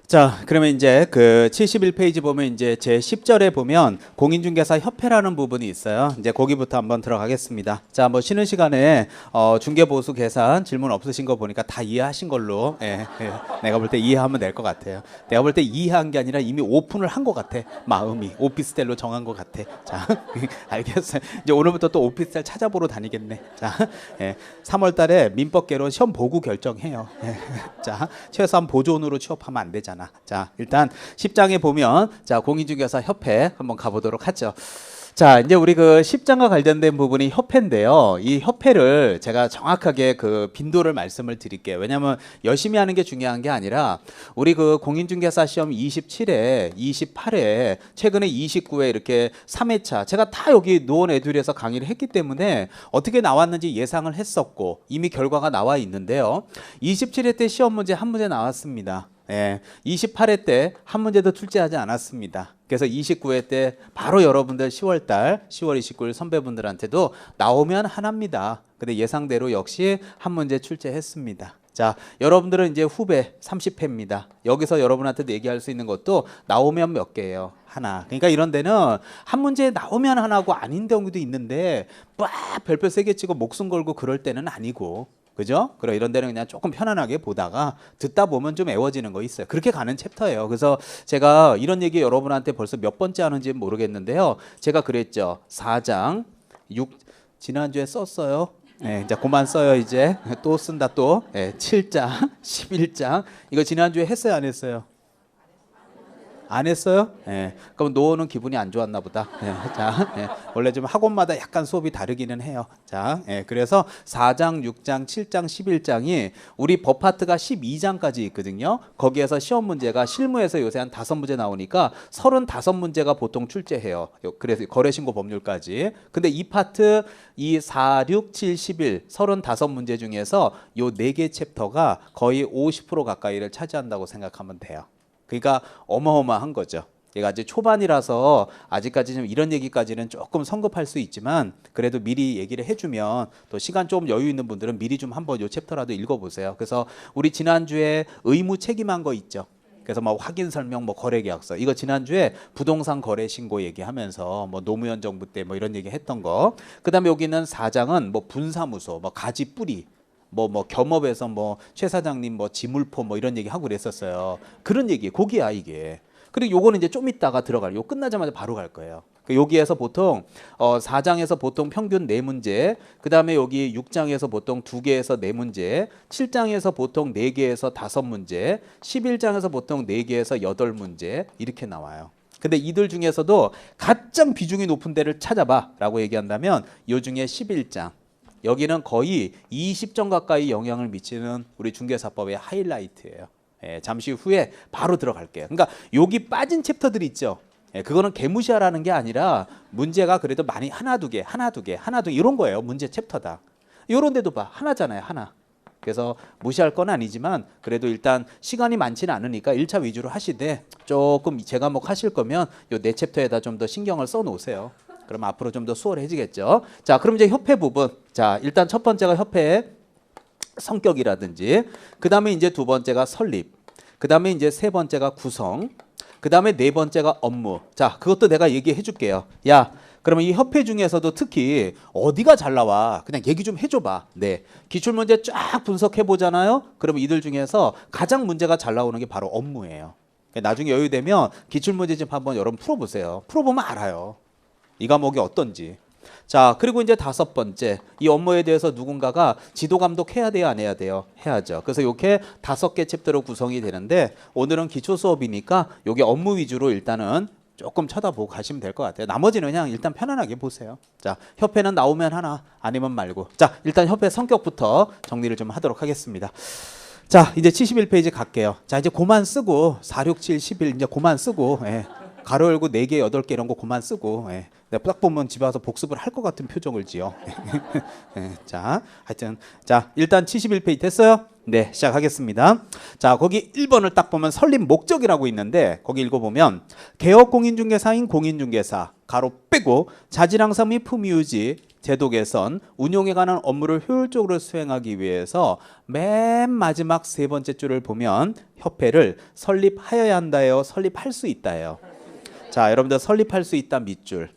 자, 그러면 이제 그 71페이지 보면 이제 제 10절에 보면 공인중개사 협회라는 부분이 있어요. 이제 거기부터 한번 들어가겠습니다. 자, 뭐 쉬는 시간에 중개보수 계산 질문 없으신 거 보니까 다 이해하신 걸로 내가 볼 때 이해하면 될 것 같아요. 내가 볼 때 이해한 게 아니라 이미 오픈을 한 것 같아. 마음이 오피스텔로 정한 것 같아. 자, 알겠어요. 이제 오늘부터 또 오피스텔 찾아보러 다니겠네. 자, 3월달에 민법개론 시험 보고 결정해요. 자, 최소한 보존으로 취업하면 안 되잖아. 자, 일단 10장에 보면 자, 공인중개사 협회 한번 가보도록 하죠. 자, 이제 우리 그 10장과 관련된 부분이 협회인데요. 이 협회를 제가 정확하게 그 빈도를 말씀을 드릴게요. 왜냐하면 열심히 하는 게 중요한 게 아니라 우리 그 공인중개사 시험 27회, 28회, 최근에 29회 이렇게 3회차 제가 다 여기 노원 에듀에서 강의를 했기 때문에 어떻게 나왔는지 예상을 했었고 이미 결과가 나와 있는데요. 27회 때 시험 문제 한 문제 나왔습니다. 28회 때 한 문제도 출제하지 않았습니다. 그래서 29회 때 바로 여러분들 10월달 10월 29일 선배분들한테도 나오면 하나입니다. 근데 예상대로 역시 한 문제 출제했습니다. 자, 여러분들은 이제 후배 30회입니다. 여기서 여러분한테 얘기할 수 있는 것도 나오면 몇 개예요? 하나. 그러니까 이런 데는 한 문제 나오면 하나고 아닌 경우도 있는데 막 별표 3개 치고 목숨 걸고 그럴 때는 아니고, 그죠? 그럼 이런 데는 그냥 조금 편안하게 보다가 듣다 보면 좀 애워지는 거 있어요. 그렇게 가는 챕터예요. 그래서 제가 이런 얘기 여러분한테 벌써 몇 번째 하는지 모르겠는데요. 제가 그랬죠. 4장 6 지난주에 썼어요. 이제 그만 써요. 이제 또 쓴다 또. 7장 11장 이거 지난주에 했어요, 안 했어요? 안 했어요? 그럼 노원은 기분이 안 좋았나 보다. 자, 원래 좀 학원마다 약간 수업이 다르기는 해요. 자, 그래서 4장, 6장, 7장, 11장이 우리 법 파트가 12장까지 있거든요. 거기에서 시험 문제가 실무에서 요새 한 5문제 나오니까 35문제가 보통 출제해요. 그래서 거래신고 법률까지. 근데 이 파트 2, 4, 6, 7, 11 35문제 중에서 요 4개 챕터가 거의 50% 가까이를 차지한다고 생각하면 돼요. 그러니까 어마어마한 거죠. 얘가 아직 초반이라서 아직까지 좀 이런 얘기까지는 조금 성급할 수 있지만 그래도 미리 얘기를 해주면 또 시간 좀 여유 있는 분들은 미리 좀 한번 요 챕터라도 읽어보세요. 그래서 우리 지난주에 의무 책임한 거 있죠. 그래서 뭐 확인 설명, 뭐 거래계약서 이거 지난주에 부동산 거래 신고 얘기하면서 뭐 노무현 정부 때 뭐 이런 얘기 했던 거. 그다음에 여기는 4장은 뭐 분사무소, 뭐 가지 뿌리. 뭐 겸업에서 뭐 최 사장님 뭐 지물포 뭐 이런 얘기 하고 그랬었어요. 그런 얘기 거기야 이게. 그리고 요거는 이제 좀 이따가 들어갈. 요 끝나자마자 바로 갈 거예요. 여기에서 보통 4장에서 보통 평균 4문제, 그다음에 여기 6장에서 보통 2개에서 4문제, 7장에서 보통 4개에서 5문제, 11장에서 보통 4개에서 8문제 이렇게 나와요. 근데 이들 중에서도 가장 비중이 높은 데를 찾아봐라고 얘기한다면 요 중에 11장. 여기는 거의 20점 가까이 영향을 미치는 우리 중개사법의 하이라이트예요. 잠시 후에 바로 들어갈게요. 그러니까 여기 빠진 챕터들 있죠. 그거는 개무시하라는 게 아니라 문제가 그래도 많이 하나 두 개 이런 거예요. 문제 챕터다. 이런 데도 봐. 하나잖아요. 하나. 그래서 무시할 건 아니지만 그래도 일단 시간이 많지는 않으니까 1차 위주로 하시되 조금 제 과목 하실 거면 요 4챕터에다 좀 더 신경을 써 놓으세요. 그럼 앞으로 좀 더 수월해지겠죠. 자, 그럼 이제 협회 부분. 자, 일단 첫 번째가 협회의 성격이라든지, 그 다음에 이제 두 번째가 설립, 그 다음에 이제 세 번째가 구성, 그 다음에 네 번째가 업무. 자, 그것도 내가 얘기해 줄게요. 야, 그러면 이 협회 중에서도 특히 어디가 잘 나와? 그냥 얘기 좀 해줘봐. 네, 기출문제 쫙 분석해 보잖아요. 그러면 이들 중에서 가장 문제가 잘 나오는 게 바로 업무예요. 나중에 여유되면 기출문제 좀 한번 여러분 풀어보세요. 풀어보면 알아요. 이 과목이 어떤지. 자, 그리고 이제 5번째, 이 업무에 대해서 누군가가 지도 감독해야 돼요, 안 해야 돼요? 해야죠. 그래서 이렇게 5개 챕터로 구성이 되는데 오늘은 기초 수업이니까 여기 업무 위주로 일단은 조금 쳐다보고 가시면 될 것 같아요. 나머지는 그냥 일단 편안하게 보세요. 자, 협회는 나오면 하나, 아니면 말고. 자, 일단 협회 성격부터 정리를 좀 하도록 하겠습니다. 자, 이제 71페이지 갈게요. 자, 이제 고만 쓰고 4, 6, 7, 11 이제 고만 쓰고 가로 열고 4개, 8개 이런 거 그만 쓰고 내가 딱 보면 집에 와서 복습을 할 것 같은 표정을 지어. 자, 하여튼 자, 일단 71페이지 됐어요? 네, 시작하겠습니다. 자, 거기 1번을 딱 보면 설립 목적이라고 있는데 거기 읽어보면 개업 공인중개사인 공인중개사 가로 빼고 자질항상 및 품위 유지 제도 개선, 운용에 관한 업무를 효율적으로 수행하기 위해서 맨 마지막 세 번째 줄을 보면 협회를 설립하여야 한다예요, 설립할 수 있다예요. 자, 여러분들 설립할 수 있다 밑줄.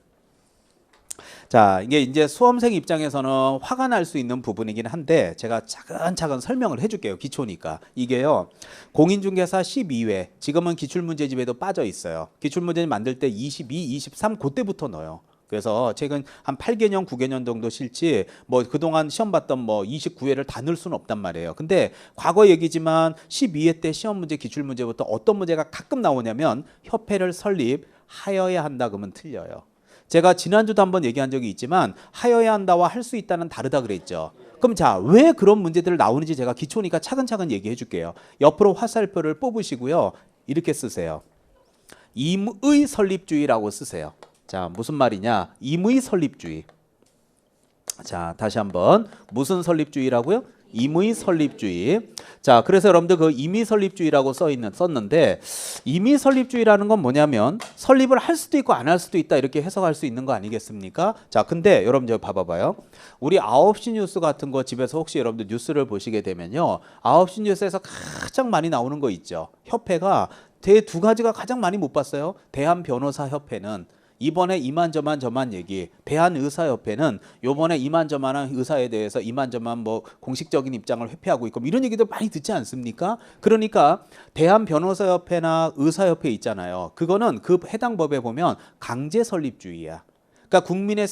자, 이게 이제 수험생 입장에서는 화가 날 수 있는 부분이긴 한데 제가 차근차근 설명을 해줄게요. 기초니까. 이게요, 공인중개사 12회, 지금은 기출문제집에도 빠져 있어요. 기출문제집 만들 때 22, 23 그때부터 넣어요. 그래서 최근 한 8개년, 9개년 정도 실지 뭐 그동안 시험 봤던 뭐 29회를 다 넣을 수는 없단 말이에요. 근데 과거 얘기지만 12회 때 시험 문제, 기출 문제부터 어떤 문제가 가끔 나오냐면 협회를 설립하여야 한다 그러면 틀려요. 제가 지난주도 한번 얘기한 적이 있지만 하여야 한다와 할 수 있다는 다르다 그랬죠. 그럼 자, 왜 그런 문제들 나오는지 제가 기초니까 차근차근 얘기해 줄게요. 옆으로 화살표를 뽑으시고요. 이렇게 쓰세요. 임의 설립주의라고 쓰세요. 자, 무슨 말이냐? 임의 설립주의. 자, 다시 한번. 무슨 설립주의라고요? 임의 설립주의. 자, 그래서 여러분들 그 임의 설립주의라고 썼는데, 임의 설립주의라는 건 뭐냐면 설립을 할 수도 있고 안 할 수도 있다 이렇게 해석할 수 있는 거 아니겠습니까? 자, 근데 여러분들 봐봐요. 우리 9시 뉴스 같은 거 집에서 혹시 여러분들 뉴스를 보시게 되면요, 9시 뉴스에서 가장 많이 나오는 거 있죠. 협회가 두 가지가 가장 많이 못 봤어요. 대한변호사협회는 이번에 이만저만 얘기, 대한의사협회는 요번에 이만저만한 의사에 대해서 이만저만 뭐 공식적인 입장을 회피하고 있고 이런 얘기들 많이 듣지 않습니까? 그러니까 대한변호사협회나 의사협회 있잖아요. 그거는 그 해당 법에 보면 강제 설립주의야. 그러니까 국민의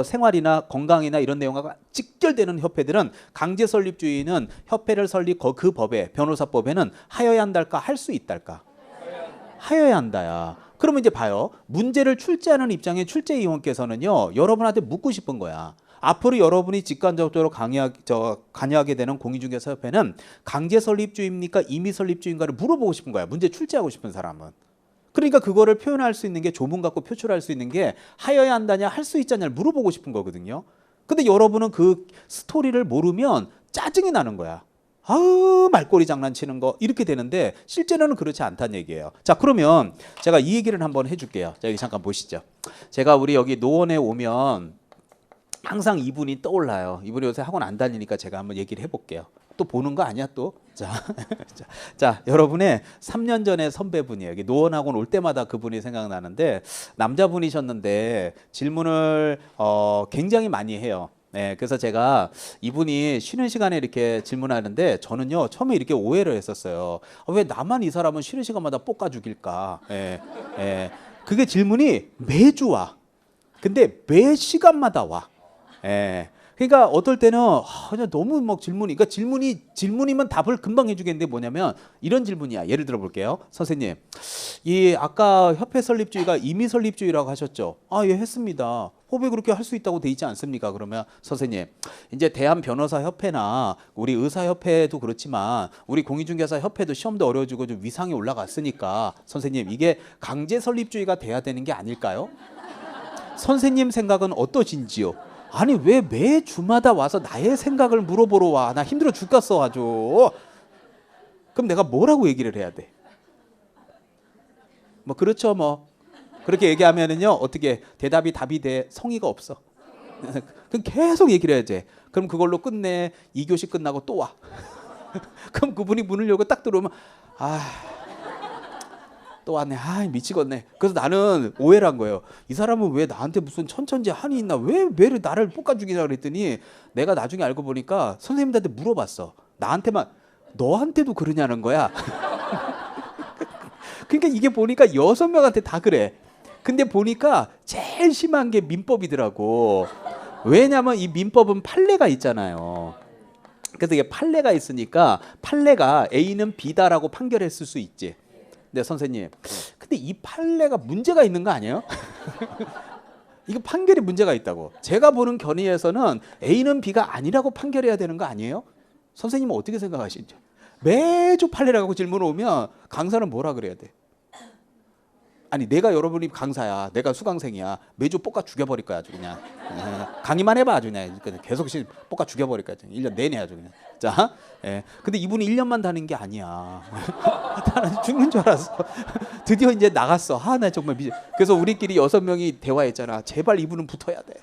생활이나 건강이나 이런 내용과 직결되는 협회들은 강제 설립주의는 협회를 설립 그 법에 변호사법에는 하여야 한달까 할 수 있달까? 하여야 한다야. 그러면 이제 봐요. 문제를 출제하는 입장의 출제위원께서는요, 여러분한테 묻고 싶은 거야. 앞으로 여러분이 직간접적으로 관여하게 되는 공인중개사협회는 강제 설립주의입니까? 임의 설립주의인가를 물어보고 싶은 거야. 문제 출제하고 싶은 사람은. 그러니까 그거를 표현할 수 있는 게, 조문 갖고 표출할 수 있는 게 하여야 한다냐, 할 수 있잖냐를 물어보고 싶은 거거든요. 근데 여러분은 그 스토리를 모르면 짜증이 나는 거야. 아우, 말꼬리 장난치는 거 이렇게 되는데 실제로는 그렇지 않다는 얘기예요. 자, 그러면 제가 이 얘기를 한번 해줄게요. 자, 여기 잠깐 보시죠. 제가 우리 여기 노원에 오면 항상 이분이 떠올라요. 이분이 요새 학원 안 다니니까 제가 한번 얘기를 해볼게요. 또 보는 거 아니야 또? 자, 자, 여러분의 3년 전에 선배분이에요. 여기 노원 학원 올 때마다 그분이 생각나는데, 남자분이셨는데 질문을 굉장히 많이 해요. 네, 그래서 제가 이분이 쉬는 시간에 이렇게 질문하는데 저는요, 처음에 이렇게 오해를 했었어요. 왜 나만 이 사람은 쉬는 시간마다 볶아 죽일까? 예, 예. 그게 질문이 매주 와. 근데 매 시간마다 와. 예. 그러니까 어떨 때는 그냥 너무 막 그러니까 질문이면 답을 금방 해주겠는데 뭐냐면 이런 질문이야. 예를 들어 볼게요. 선생님, 이 아까 협회 설립주의가 임의 설립주의라고 하셨죠? 아, 예, 했습니다. 법에 그렇게 할 수 있다고 돼 있지 않습니까? 그러면 선생님, 이제 대한변호사협회나 우리 의사협회도 그렇지만 우리 공인중개사협회도 시험도 어려워지고 좀 위상이 올라갔으니까 선생님, 이게 강제 설립주의가 돼야 되는 게 아닐까요? 선생님 생각은 어떠신지요? 아니, 왜 매주마다 와서 나의 생각을 물어보러 와? 나 힘들어 죽겠어 아주. 그럼 내가 뭐라고 얘기를 해야 돼? 뭐 그렇죠 뭐. 그렇게 얘기하면은요, 어떻게 답이 돼. 성의가 없어. 그럼 계속 얘기를 해야지. 그럼 그걸로 끝내. 2교시 끝나고 또 와. 그럼 그분이 문을 열고 딱 들어오면 또 왔네. 미치겠네. 그래서 나는 오해를 한 거예요. 이 사람은 왜 나한테 무슨 천천지 한이 있나? 왜 나를 볶아 죽이냐 그랬더니 내가 나중에 알고 보니까 선생님들한테 물어봤어. 나한테만, 너한테도 그러냐는 거야. 그러니까 이게 보니까 6명한테 다 그래. 근데 보니까 제일 심한 게 민법이더라고. 왜냐면 이 민법은 판례가 있잖아요. 그래서 이게 판례가 있으니까 판례가 A는 B다라고 판결했을 수 있지. 네, 선생님. 근데 이 판례가 문제가 있는 거 아니에요? 이거 판결이 문제가 있다고. 제가 보는 견해에서는 A는 B가 아니라고 판결해야 되는 거 아니에요? 선생님은 어떻게 생각하시죠? 매주 판례라고 질문 오면 강사는 뭐라 그래야 돼? 아니, 내가 여러분이 강사야. 내가 수강생이야. 매주 볶아 죽여버릴 거야 아주 그냥. 강의만 해봐 아주 그냥. 계속 볶아 죽여버릴 거야. 1년 내내 아주 그냥. 자, 예. 근데 이분이 1년만 다닌 게 아니야. 나는 죽는 줄 알았어. 드디어 이제 나갔어. 나 정말 그래서 우리끼리 6명이 대화했잖아. 제발 이분은 붙어야 돼.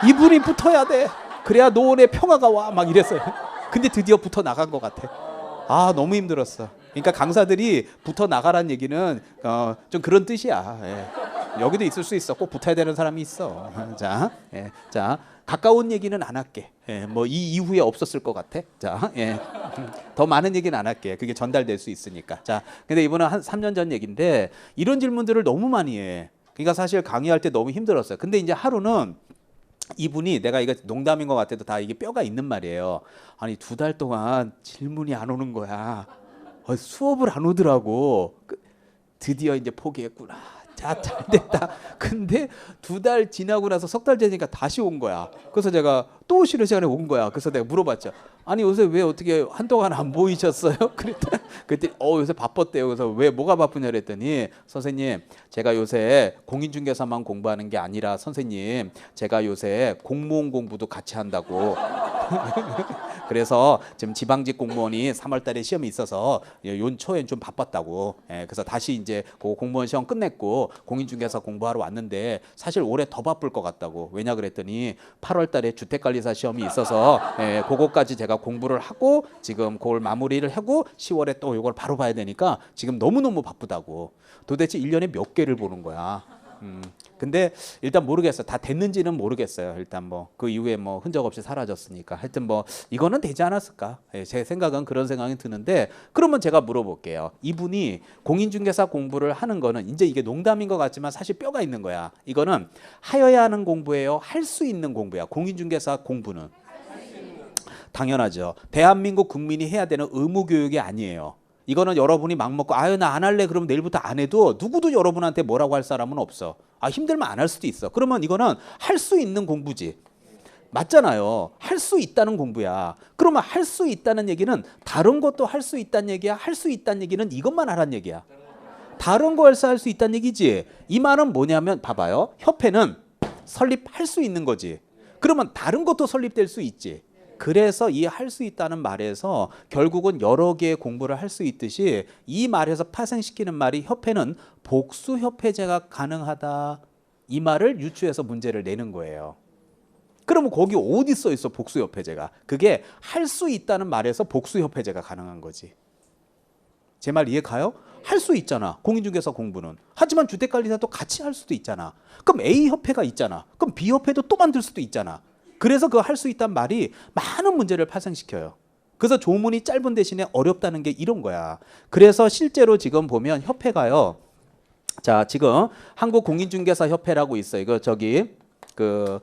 이분이 붙어야 돼. 그래야 노원에 평화가 와. 막 이랬어요. 근데 드디어 붙어 나간 것 같아. 아, 너무 힘들었어. 그러니까 강사들이 붙어 나가라는 얘기는 좀 그런 뜻이야. 예. 여기도 있을 수 있어. 꼭 붙어야 되는 사람이 있어. 자, 예. 자, 가까운 얘기는 안 할게. 예. 뭐 이 이후에 없었을 것 같아. 자, 예. 더 많은 얘기는 안 할게. 그게 전달될 수 있으니까. 자, 근데 이번은 한 3년 전 얘기인데 이런 질문들을 너무 많이 해. 그러니까 사실 강의할 때 너무 힘들었어요. 근데 이제 하루는 이분이, 내가 이거 농담인 것 같아도 다 이게 뼈가 있는 말이에요. 아니 2달 동안 질문이 안 오는 거야. 수업을 안 오더라고. 드디어 이제 포기했구나. 자, 잘 됐다. 근데 2달 지나고 나서 3달 지나니까 다시 온 거야. 그래서 제가 또 쉬는 시간에 온 거야. 그래서 내가 물어봤죠. 아니 요새 왜 어떻게 한동안 안 보이셨어요? 그랬더니 요새 바빴대요. 그래서 왜 뭐가 바쁘냐 그랬더니 선생님 제가 요새 공인중개사만 공부하는 게 아니라 선생님 제가 요새 공무원 공부도 같이 한다고. 그래서 지금 지방직 공무원이 3월 달에 시험이 있어서 연초엔 좀 바빴다고. 예, 그래서 다시 이제 그 공무원 시험 끝냈고 공인중개사 공부하러 왔는데 사실 올해 더 바쁠 것 같다고. 왜냐 그랬더니 8월 달에 주택관리사 시험이 있어서 그거까지 제가 공부를 하고 지금 그걸 마무리를 하고 10월에 또 이걸 바로 봐야 되니까 지금 너무너무 바쁘다고. 도대체 1년에 몇 개를 보는 거야. 근데 일단 모르겠어요. 다 됐는지는 모르겠어요. 일단 뭐 그 이후에 뭐 흔적 없이 사라졌으니까 하여튼 뭐 이거는 되지 않았을까. 제 생각은 그런 생각이 드는데, 그러면 제가 물어볼게요. 이분이 공인중개사 공부를 하는 거는 이제 이게 농담인 것 같지만 사실 뼈가 있는 거야. 이거는 하여야 하는 공부예요, 할 수 있는 공부야. 공인중개사 공부는 당연하죠. 대한민국 국민이 해야 되는 의무 교육이 아니에요. 이거는 여러분이 막 먹고 아유 나 안 할래 그러면 내일부터 안 해도 누구도 여러분한테 뭐라고 할 사람은 없어. 힘들면 안 할 수도 있어. 그러면 이거는 할 수 있는 공부지. 맞잖아요. 할 수 있다는 공부야. 그러면 할 수 있다는 얘기는 다른 것도 할 수 있다는 얘기야. 할 수 있다는 얘기는 이것만 하라는 얘기야. 다른 거 할 수 있다는 얘기지. 이 말은 뭐냐면 봐봐요. 협회는 설립할 수 있는 거지. 그러면 다른 것도 설립될 수 있지. 그래서 이 할 수 있다는 말에서 결국은 여러 개의 공부를 할 수 있듯이 이 말에서 파생시키는 말이 협회는 복수협회제가 가능하다. 이 말을 유추해서 문제를 내는 거예요. 그러면 거기 어디 써 있어 복수협회제가? 그게 할 수 있다는 말에서 복수협회제가 가능한 거지. 제 말 이해 가요? 할 수 있잖아. 공인중개사 공부는. 하지만 주택관리사도 같이 할 수도 있잖아. 그럼 A협회가 있잖아. 그럼 B협회도 또 만들 수도 있잖아. 그래서 그 할 수 있다는 말이 많은 문제를 파생시켜요. 그래서 조문이 짧은 대신에 어렵다는 게 이런 거야. 그래서 실제로 지금 보면 협회가요. 자, 지금 한국공인중개사협회라고 있어요. 이거 저기 그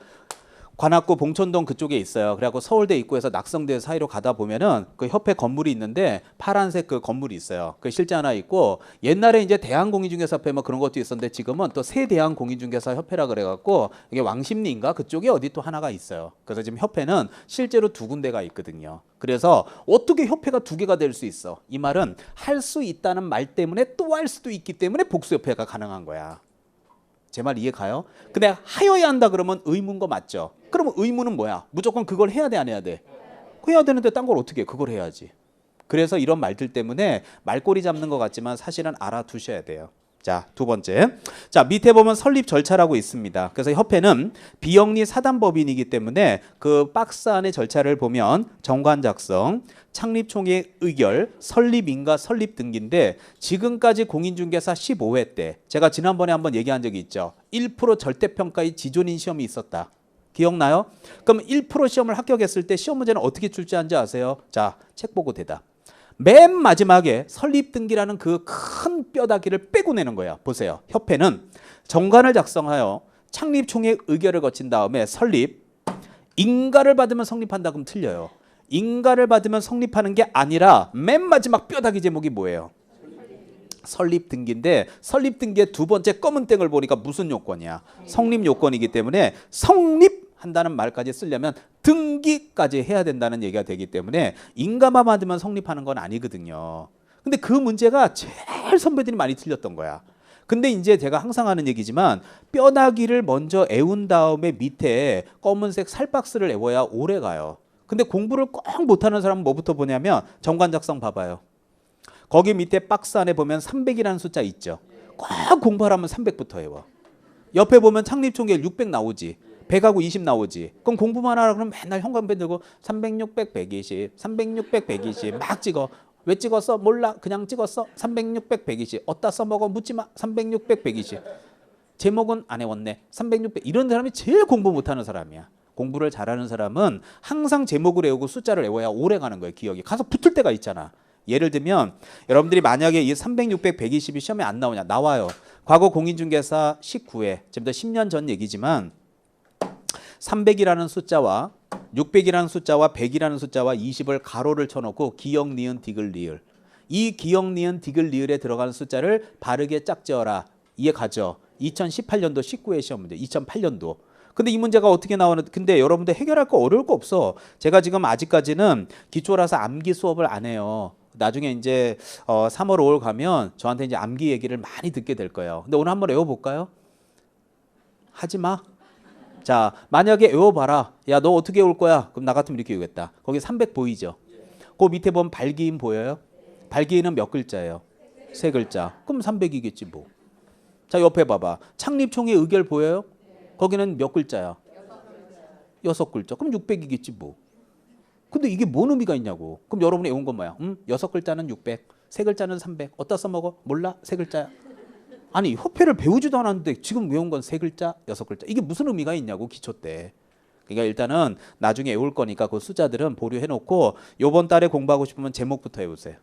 관악구 봉천동 그쪽에 있어요. 그래갖고 서울대 입구에서 낙성대 사이로 가다 보면은 그 협회 건물이 있는데 파란색 그 건물이 있어요. 그 실제 하나 있고, 옛날에 이제 대한공인중개사협회 뭐 그런 것도 있었는데 지금은 또 새 대한공인중개사협회라 그래갖고 이게 왕십리인가 그쪽에 어디 또 하나가 있어요. 그래서 지금 협회는 실제로 2군데가 있거든요. 그래서 어떻게 협회가 2개가 될 수 있어? 이 말은 할 수 있다는 말 때문에 또 할 수도 있기 때문에 복수협회가 가능한 거야. 제 말 이해 가요? 근데 하여야 한다 그러면 의무인 거 맞죠? 그러면 의무는 뭐야? 무조건 그걸 해야 돼, 안 해야 돼? 해야 되는데 딴 걸 어떻게 해? 그걸 해야지. 그래서 이런 말들 때문에 말꼬리 잡는 것 같지만 사실은 알아두셔야 돼요. 자, 2번째. 자, 밑에 보면 설립 절차라고 있습니다. 그래서 협회는 비영리 사단법인이기 때문에 그 박스 안의 절차를 보면 정관 작성, 창립총회 의결, 설립인가 설립 등기인데 지금까지 공인중개사 15회 때 제가 지난번에 한번 얘기한 적이 있죠. 1% 절대평가의 지존인 시험이 있었다. 기억나요? 그럼 1% 시험을 합격했을 때 시험 문제는 어떻게 출제한지 아세요? 자, 책 보고 대답. 맨 마지막에 설립등기라는 그 큰 뼈다귀를 빼고 내는 거야. 보세요. 협회는 정관을 작성하여 창립총회 의결을 거친 다음에 설립, 인가를 받으면 성립한다 그러면 틀려요. 인가를 받으면 성립하는 게 아니라 맨 마지막 뼈다귀 제목이 뭐예요? 설립등기인데 설립등기의 2번째 검은 땡을 보니까 무슨 요건이야? 성립 요건이기 때문에 성립한다는 말까지 쓰려면 등기까지 해야 된다는 얘기가 되기 때문에 인가만 받으면 성립하는 건 아니거든요. 근데 그 문제가 제일 선배들이 많이 틀렸던 거야. 근데 이제 제가 항상 하는 얘기지만 뼈다귀를 먼저 애운 다음에 밑에 검은색 살박스를 애워야 오래 가요. 근데 공부를 꼭 못하는 사람은 뭐부터 보냐면 정관 작성 봐봐요. 거기 밑에 박스 안에 보면 300이라는 숫자 있죠. 꼭 공부하려면 300부터 해와. 옆에 보면 창립총회 600 나오지. 100하고 20 나오지. 그럼 공부만 하라 그러면 맨날 형광펜 들고 300, 600, 120, 300, 600, 120 막 찍어. 왜 찍었어? 몰라. 그냥 찍었어. 300, 600, 120. 어디다 써먹어? 묻지 마. 300, 600, 120. 제목은 안 해왔네. 300, 600. 이런 사람이 제일 공부 못하는 사람이야. 공부를 잘하는 사람은 항상 제목을 외우고 숫자를 외워야 오래 가는 거예요. 기억이. 가서 붙을 때가 있잖아. 예를 들면 여러분들이 만약에 이 300, 600, 120이 시험에 안 나오냐? 나와요. 과거 공인중개사 19회, 지금부터 10년 전 얘기지만 300이라는 숫자와 600이라는 숫자와 100이라는 숫자와 20을 가로를 쳐놓고 기역, 니은, 디귿, 리을. 이 기역, 니은, 디귿, 리을에 들어가는 숫자를 바르게 짝지어라. 이해 가죠? 2018년도 19회 시험 문제, 2008년도. 근데 이 문제가 어떻게 나오는? 근데 여러분들 해결할 거 어려울 거 없어. 제가 지금 아직까지는 기초라서 암기 수업을 안 해요. 나중에 이제 3월, 5월 가면 저한테 이제 암기 얘기를 많이 듣게 될 거예요. 근데 오늘 한번 외워볼까요? 하지 마. 자, 만약에 외워봐라. 야, 너 어떻게 외울 거야? 그럼 나 같으면 이렇게 외우겠다. 거기 300 보이죠? 그 밑에 보면 발기인 보여요? 발기인은 몇 글자예요? 3글자. 그럼 300이겠지 뭐. 자, 옆에 봐봐. 창립총회 의결 보여요? 거기는 몇 글자야? 6글자. 그럼 600이겠지 뭐. 근데 이게 뭔 의미가 있냐고. 그럼 여러분이 외운 건 뭐야? 6글자는 600, 3글자는 300. 어디다 써먹어? 몰라? 3글자야. 아니, 협회를 배우지도 않았는데 지금 외운 건 3글자, 6글자. 이게 무슨 의미가 있냐고, 기초 때. 그러니까 일단은 나중에 외울 거니까 그 숫자들은 보류해놓고 요번 달에 공부하고 싶으면 제목부터 외우세요.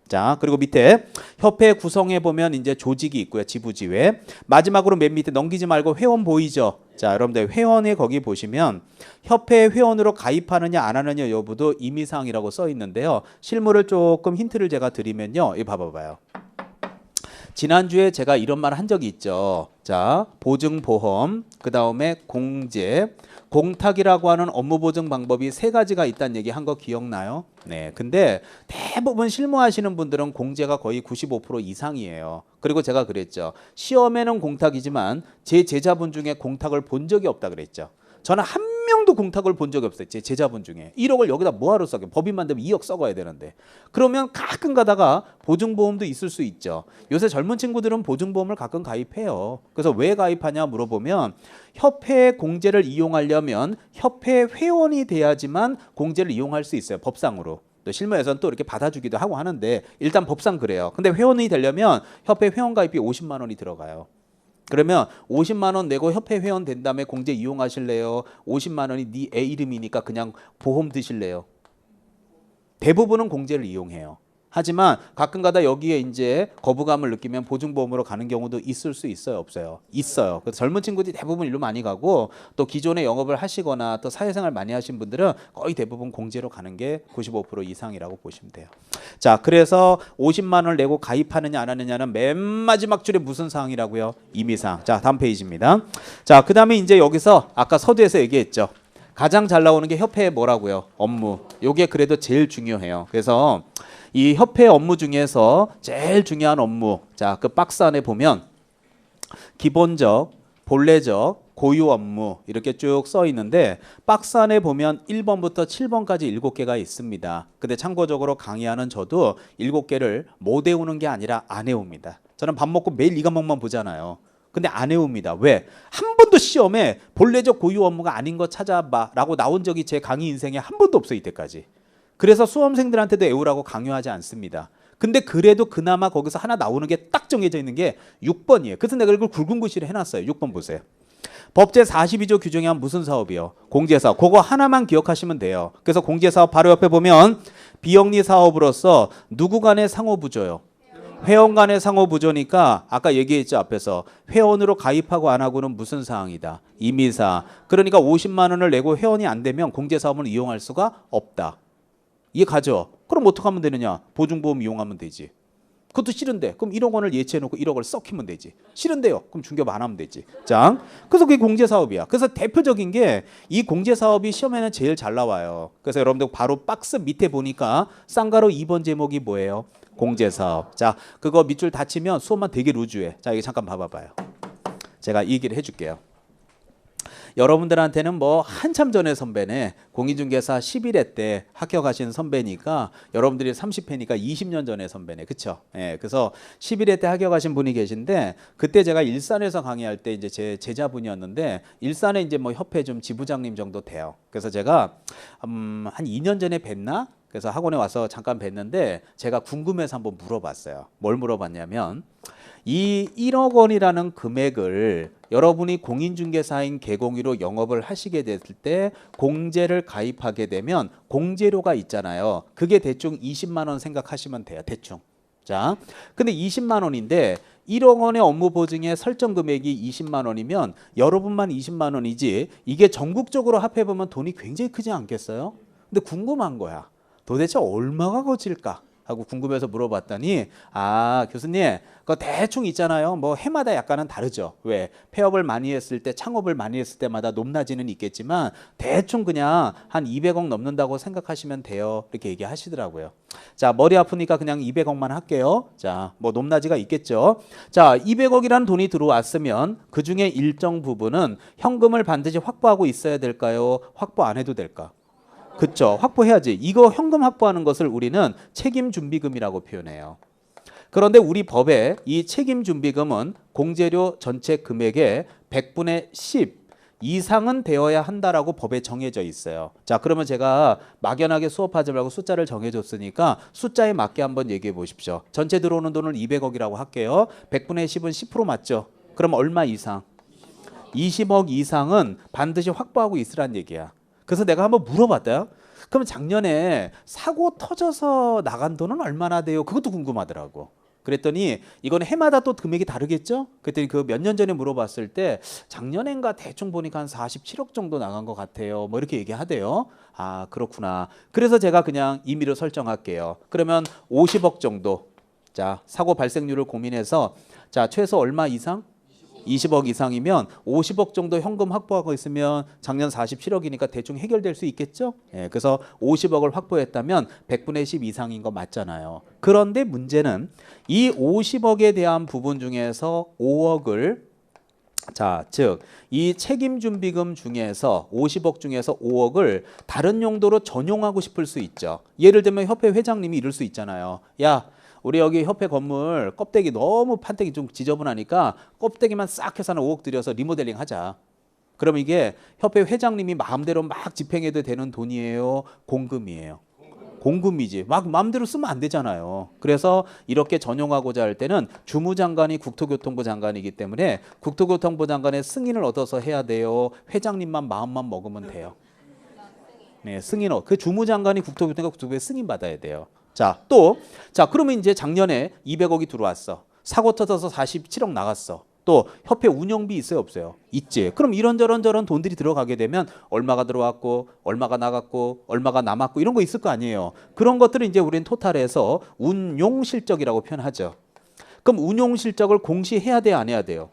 자, 그리고 밑에 협회 구성해 보면 이제 조직이 있고요. 지부지회. 마지막으로 맨 밑에 넘기지 말고 회원 보이죠? 자, 여러분들 회원에 거기 보시면 협회 회원으로 가입하느냐 안 하느냐 여부도 임의사항이라고 써 있는데요. 실무를 조금 힌트를 제가 드리면요. 이 봐봐요. 지난주에 제가 이런 말 한 적이 있죠. 자, 보증보험, 그 다음에 공제, 공탁이라고 하는 업무 보증 방법이 3가지가 있다는 얘기 한 거 기억나요? 네. 근데 대부분 실무하시는 분들은 공제가 거의 95% 이상이에요. 그리고 제가 그랬죠. 시험에는 공탁이지만 제 제자분 중에 공탁을 본 적이 없다 그랬죠. 저는 한 명도 공탁을 본 적이 없어요. 제 제자분 중에. 1억을 여기다 뭐하러 써요? 법인 만들면 2억 써가야 되는데. 그러면 가끔 가다가 보증보험도 있을 수 있죠. 요새 젊은 친구들은 보증보험을 가끔 가입해요. 그래서 왜 가입하냐 물어보면 협회 공제를 이용하려면 협회 회원이 돼야지만 공제를 이용할 수 있어요. 법상으로. 또 실무에서는 또 이렇게 받아주기도 하고 하는데 일단 법상 그래요. 근데 회원이 되려면 협회 회원 가입비 50만 원이 들어가요. 그러면 50만 원 내고 협회 회원 된 다음에 공제 이용하실래요? 50만 원이 네 애 이름이니까 그냥 보험 드실래요? 대부분은 공제를 이용해요. 하지만 가끔가다 여기에 이제 거부감을 느끼면 보증보험으로 가는 경우도 있을 수 있어요, 없어요? 있어요. 그래서 젊은 친구들이 대부분 일로 많이 가고 또 기존에 영업을 하시거나 또 사회생활 많이 하신 분들은 거의 대부분 공제로 가는 게 95% 이상이라고 보시면 돼요. 자, 그래서 50만 원을 내고 가입하느냐 안 하느냐는 맨 마지막 줄에 무슨 사항이라고요? 임의사항. 자, 다음 페이지입니다. 자, 그 다음에 이제 여기서 아까 서두에서 얘기했죠. 가장 잘 나오는 게 협회의 뭐라고요? 업무. 요게 그래도 제일 중요해요. 그래서 이 협회 업무 중에서 제일 중요한 업무. 자, 그 박스 안에 보면 기본적, 본래적, 고유 업무 이렇게 쭉 써 있는데 박스 안에 보면 1번부터 7번까지 7개가 있습니다. 근데 참고적으로 강의하는 저도 7개를 못 외우는 게 아니라 안 외웁니다. 저는 밥 먹고 매일 이 과목만 보잖아요. 근데 안 외웁니다. 왜? 한 번도 시험에 본래적 고유 업무가 아닌 거 찾아봐 라고 나온 적이 제 강의 인생에 한 번도 없어요. 이때까지. 그래서 수험생들한테도 외우라고 강요하지 않습니다. 근데 그래도 그나마 거기서 하나 나오는 게 딱 정해져 있는 게 6번이에요. 그래서 내가 이걸 굵은 글씨로 해놨어요. 6번 보세요. 법제 42조 규정에 한 무슨 사업이요? 공제사업. 그거 하나만 기억하시면 돼요. 그래서 공제사업 바로 옆에 보면 비영리 사업으로서 누구 간의 상호부조요? 회원 간의 상호부조니까 아까 얘기했죠. 앞에서 회원으로 가입하고 안 하고는 무슨 사항이다? 임의사. 그러니까 50만 원을 내고 회원이 안 되면 공제사업을 이용할 수가 없다. 이해 가죠? 그럼 어떻게 하면 되느냐? 보증보험 이용하면 되지. 그것도 싫은데 그럼 1억 원을 예치해놓고 1억을 썩히면 되지. 싫은데요? 그럼 중개업 안 하면 되지. 자, 그래서 그게 공제사업이야. 그래서 대표적인 게 이 공제사업이 시험에는 제일 잘 나와요. 그래서 여러분들 바로 박스 밑에 보니까 쌍가로 2번 제목이 뭐예요? 공제사업. 자, 그거 밑줄 닫히면 수업만 되게 루즈해. 자, 이게 잠깐 봐봐요. 제가 이 얘기를 해줄게요. 여러분들한테는 뭐 한참 전에 선배네. 공인중개사 11회 때 합격하신 선배니까 여러분들이 30회니까 20년 전에 선배네. 그쵸? 예, 그래서 11회 때 합격하신 분이 계신데 그때 제가 일산에서 강의할 때 이제 제 제자분이었는데 일산에 이제 뭐 협회 좀 지부장님 정도 돼요. 그래서 제가 한 2년 전에 뵀나? 그래서 학원에 와서 잠깐 뵀는데 제가 궁금해서 한번 물어봤어요. 뭘 물어봤냐면 이 1억 원이라는 금액을 여러분이 공인중개사인 개공이로 영업을 하시게 됐을 때 공제를 가입하게 되면 공제료가 있잖아요. 그게 대충 20만 원 생각하시면 돼요. 대충. 자, 근데 20만 원인데 1억 원의 업무 보증의 설정 금액이 20만 원이면 여러분만 20만 원이지 이게 전국적으로 합해보면 돈이 굉장히 크지 않겠어요? 근데 궁금한 거야. 도대체 얼마가 거칠까? 하고 궁금해서 물어봤더니 아 교수님 그거 대충 있잖아요. 뭐 해마다 약간은 다르죠. 왜 폐업을 많이 했을 때 창업을 많이 했을 때마다 높낮이는 있겠지만 대충 그냥 한 200억 넘는다고 생각하시면 돼요. 이렇게 얘기하시더라고요. 자 머리 아프니까 그냥 200억만 할게요. 자 뭐 높낮이가 있겠죠. 자 200억이라는 돈이 들어왔으면 그중에 일정 부분은 현금을 반드시 확보하고 있어야 될까요? 확보 안 해도 될까? 그쵸. 확보해야지. 이거 현금 확보하는 것을 우리는 책임준비금이라고 표현해요. 그런데 우리 법에 이 책임준비금은 공제료 전체 금액의 100분의 10 이상은 되어야 한다라고 법에 정해져 있어요. 자, 그러면 제가 막연하게 수업하지 말고 숫자를 정해줬으니까 숫자에 맞게 한번 얘기해 보십시오. 전체 들어오는 돈을 200억이라고 할게요. 100분의 10은 10% 맞죠? 그럼 얼마 이상? 20억 이상은 반드시 확보하고 있으란 얘기야. 그래서 내가 한번 물어봤다. 그럼 작년에 사고 터져서 나간 돈은 얼마나 돼요? 그것도 궁금하더라고. 그랬더니 이건 해마다 또 금액이 다르겠죠? 그랬더니 그 몇 년 전에 물어봤을 때 작년엔가 대충 보니까 한 47억 정도 나간 것 같아요. 뭐 이렇게 얘기하대요. 아 그렇구나. 그래서 제가 그냥 임의로 설정할게요. 그러면 50억 정도. 자 사고 발생률을 고민해서 자 최소 얼마 이상? 20억 이상이면 50억 정도 현금 확보하고 있으면 작년 47억이니까 대충 해결될 수 있겠죠? 예, 그래서 50억을 확보했다면 100분의 10 이상인 거 맞잖아요. 그런데 문제는 이 50억에 대한 부분 중에서 5억을 자, 즉 이 책임준비금 중에서 50억 중에서 5억을 다른 용도로 전용하고 싶을 수 있죠. 예를 들면 협회 회장님이 이럴 수 있잖아요. 야 우리 여기 협회 건물 껍데기 너무 판때기 좀 지저분하니까 껍데기만 싹 해서 한 5억 들여서 리모델링 하자. 그러면 이게 협회 회장님이 마음대로 막 집행해도 되는 돈이에요? 공금이에요? 공금이지. 막 마음대로 쓰면 안 되잖아요. 그래서 이렇게 전용하고자 할 때는 주무장관이 국토교통부 장관이기 때문에 국토교통부 장관의 승인을 얻어서 해야 돼요? 회장님만 마음만 먹으면 돼요? 네, 승인을. 그 주무장관이 국토교통부에 승인 받아야 돼요. 자, 또, 자, 그러면 이제 작년에 200억이 들어왔어. 사고 터져서 47억 나갔어. 또 협회 운영비 있어요, 없어요? 있지. 그럼 이런저런 돈들이 들어가게 되면 얼마가 들어왔고, 얼마가 나갔고, 얼마가 남았고 이런 거 있을 거 아니에요. 그런 것들을 이제 우리는 토탈해서 운용 실적이라고 표현하죠. 그럼 운용 실적을 공시해야 돼요, 안 해야 돼요?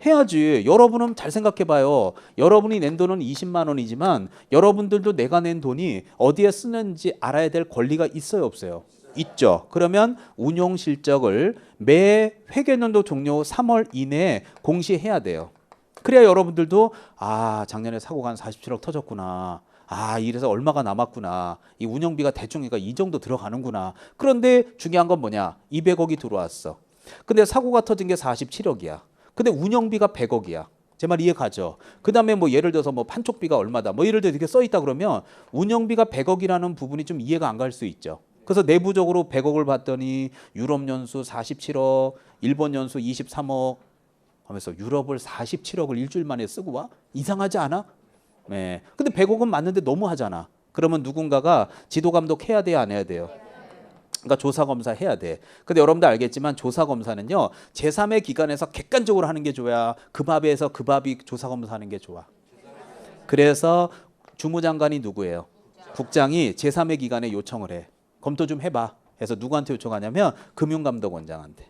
해야지. 여러분은 잘 생각해 봐요. 여러분이 낸 돈은 20만 원이지만 여러분들도 내가 낸 돈이 어디에 쓰는지 알아야 될 권리가 있어요, 없어요? 있죠. 그러면 운용 실적을 매 회계연도 종료 3월 이내에 공시해야 돼요. 그래야 여러분들도 아, 작년에 사고가 한 47억 터졌구나. 아, 이래서 얼마가 남았구나. 이 운영비가 대충이니까 이 정도 들어가는구나. 그런데 중요한 건 뭐냐? 200억이 들어왔어. 근데 사고가 터진 게 47억이야. 근데 운영비가 100억이야. 제 말 이해 가죠? 그 다음에 뭐 예를 들어서 뭐 판촉비가 얼마다. 뭐 예를 들어 이렇게 써 있다 그러면 운영비가 100억이라는 부분이 좀 이해가 안 갈 수 있죠. 그래서 내부적으로 100억을 봤더니 유럽 연수 47억, 일본 연수 23억 하면서 유럽을 47억을 일주일 만에 쓰고 와? 이상하지 않아? 네. 근데 100억은 맞는데 너무 하잖아. 그러면 누군가가 지도 감독해야 돼요, 안 해야 돼요? 그러니까 조사검사 해야 돼. 근데 여러분들 알겠지만 조사검사는요. 제3의 기관에서 객관적으로 하는 게 좋아야 급합에서 급합이 조사검사하는 게 좋아. 그래서 주무장관이 누구예요? 국장이 제3의 기관에 요청을 해. 검토 좀 해봐. 해서 누구한테 요청하냐면 금융감독원장한테.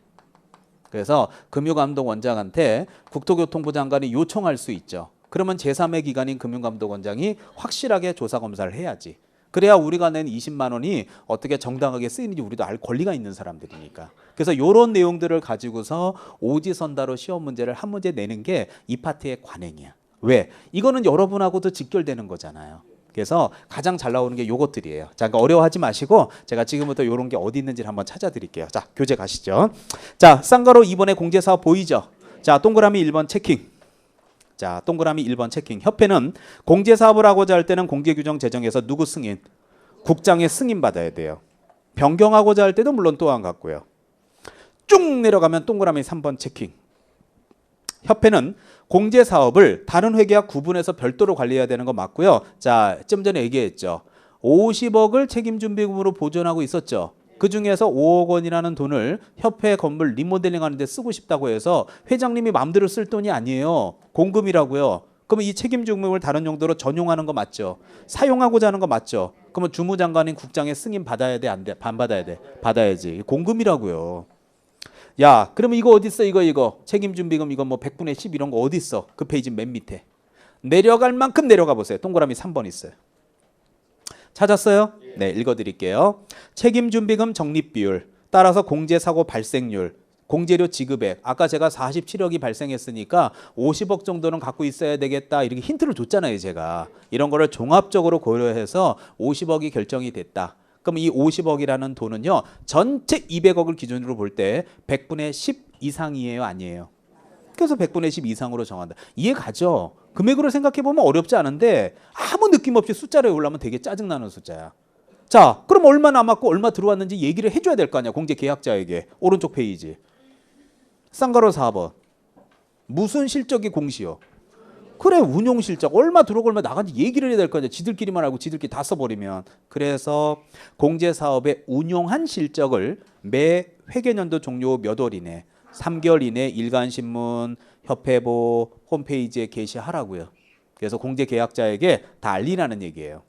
그래서 금융감독원장한테 국토교통부 장관이 요청할 수 있죠. 그러면 제3의 기관인 금융감독원장이 확실하게 조사검사를 해야지. 그래야 우리가 낸 20만 원이 어떻게 정당하게 쓰이는지 우리도 알 권리가 있는 사람들이니까. 그래서 이런 내용들을 가지고서 오지선다로 시험 문제를 한 문제 내는 게 이 파트의 관행이야. 왜? 이거는 여러분하고도 직결되는 거잖아요. 그래서 가장 잘 나오는 게 요것들이에요. 자, 그러니까 어려워하지 마시고 제가 지금부터 요런 게 어디 있는지를 한번 찾아드릴게요. 자, 교재 가시죠. 자, 쌍가로 2번의 공제사업 보이죠? 자, 동그라미 1번 체킹. 자, 동그라미 1번 체킹. 협회는 공제사업을 하고자 할 때는 공개규정 제정에서 누구 승인? 국장의 승인 받아야 돼요. 변경하고자 할 때도 물론 또한 같고요. 쭉 내려가면 동그라미 3번 체킹. 협회는 공제사업을 다른 회계와 구분해서 별도로 관리해야 되는 거 맞고요. 자, 좀 전에 얘기했죠. 50억을 책임준비금으로 보존하고 있었죠. 그중에서 5억 원이라는 돈을 협회 건물 리모델링 하는 데 쓰고 싶다고 해서 회장님이 마음대로 쓸 돈이 아니에요. 공금이라고요. 그러면 이 책임준비금을 다른 용도로 전용하는 거 맞죠? 사용하고자 하는 거 맞죠? 그러면 주무장관인 국장의 승인 받아야 돼? 안 돼? 반 받아야 돼? 받아야지. 공금이라고요. 야, 그러면 이거 어디 있어? 이거 책임준비금 이거 뭐 100분의 10 이런 거 어디 있어? 그 페이지 맨 밑에 내려갈 만큼 내려가 보세요. 동그라미 3번 있어요. 찾았어요? 네, 읽어드릴게요. 책임준비금 적립비율 따라서 공제사고 발생률 공제료 지급액 아까 제가 47억이 발생했으니까 50억 정도는 갖고 있어야 되겠다 이렇게 힌트를 줬잖아요. 제가 이런 거를 종합적으로 고려해서 50억이 결정이 됐다. 그럼 이 50억이라는 돈은요. 전체 200억을 기준으로 볼 때 100분의 10 이상이에요? 아니에요? 그래서 100분의 10 이상으로 정한다. 이해 가죠? 금액으로 생각해보면 어렵지 않은데 아무 느낌 없이 숫자로 올라오면 되게 짜증나는 숫자야. 자, 그럼 얼마 남았고 얼마 들어왔는지 얘기를 해줘야 될 거 아니야. 공제 계약자에게. 오른쪽 페이지. 쌍가로 4번. 무슨 실적이 공시요? 그래, 운용 실적 얼마 들어오고 얼마 나간지 얘기를 해야 될 거 아니야. 지들끼리만 알고 지들끼리 다 써버리면. 그래서 공제사업의 운용한 실적을 매 회계연도 종료 몇 월 이내 3개월 이내 일간신문, 협회보, 홈페이지에 게시하라고요. 그래서 공제계약자에게 다 알리라는 얘기예요.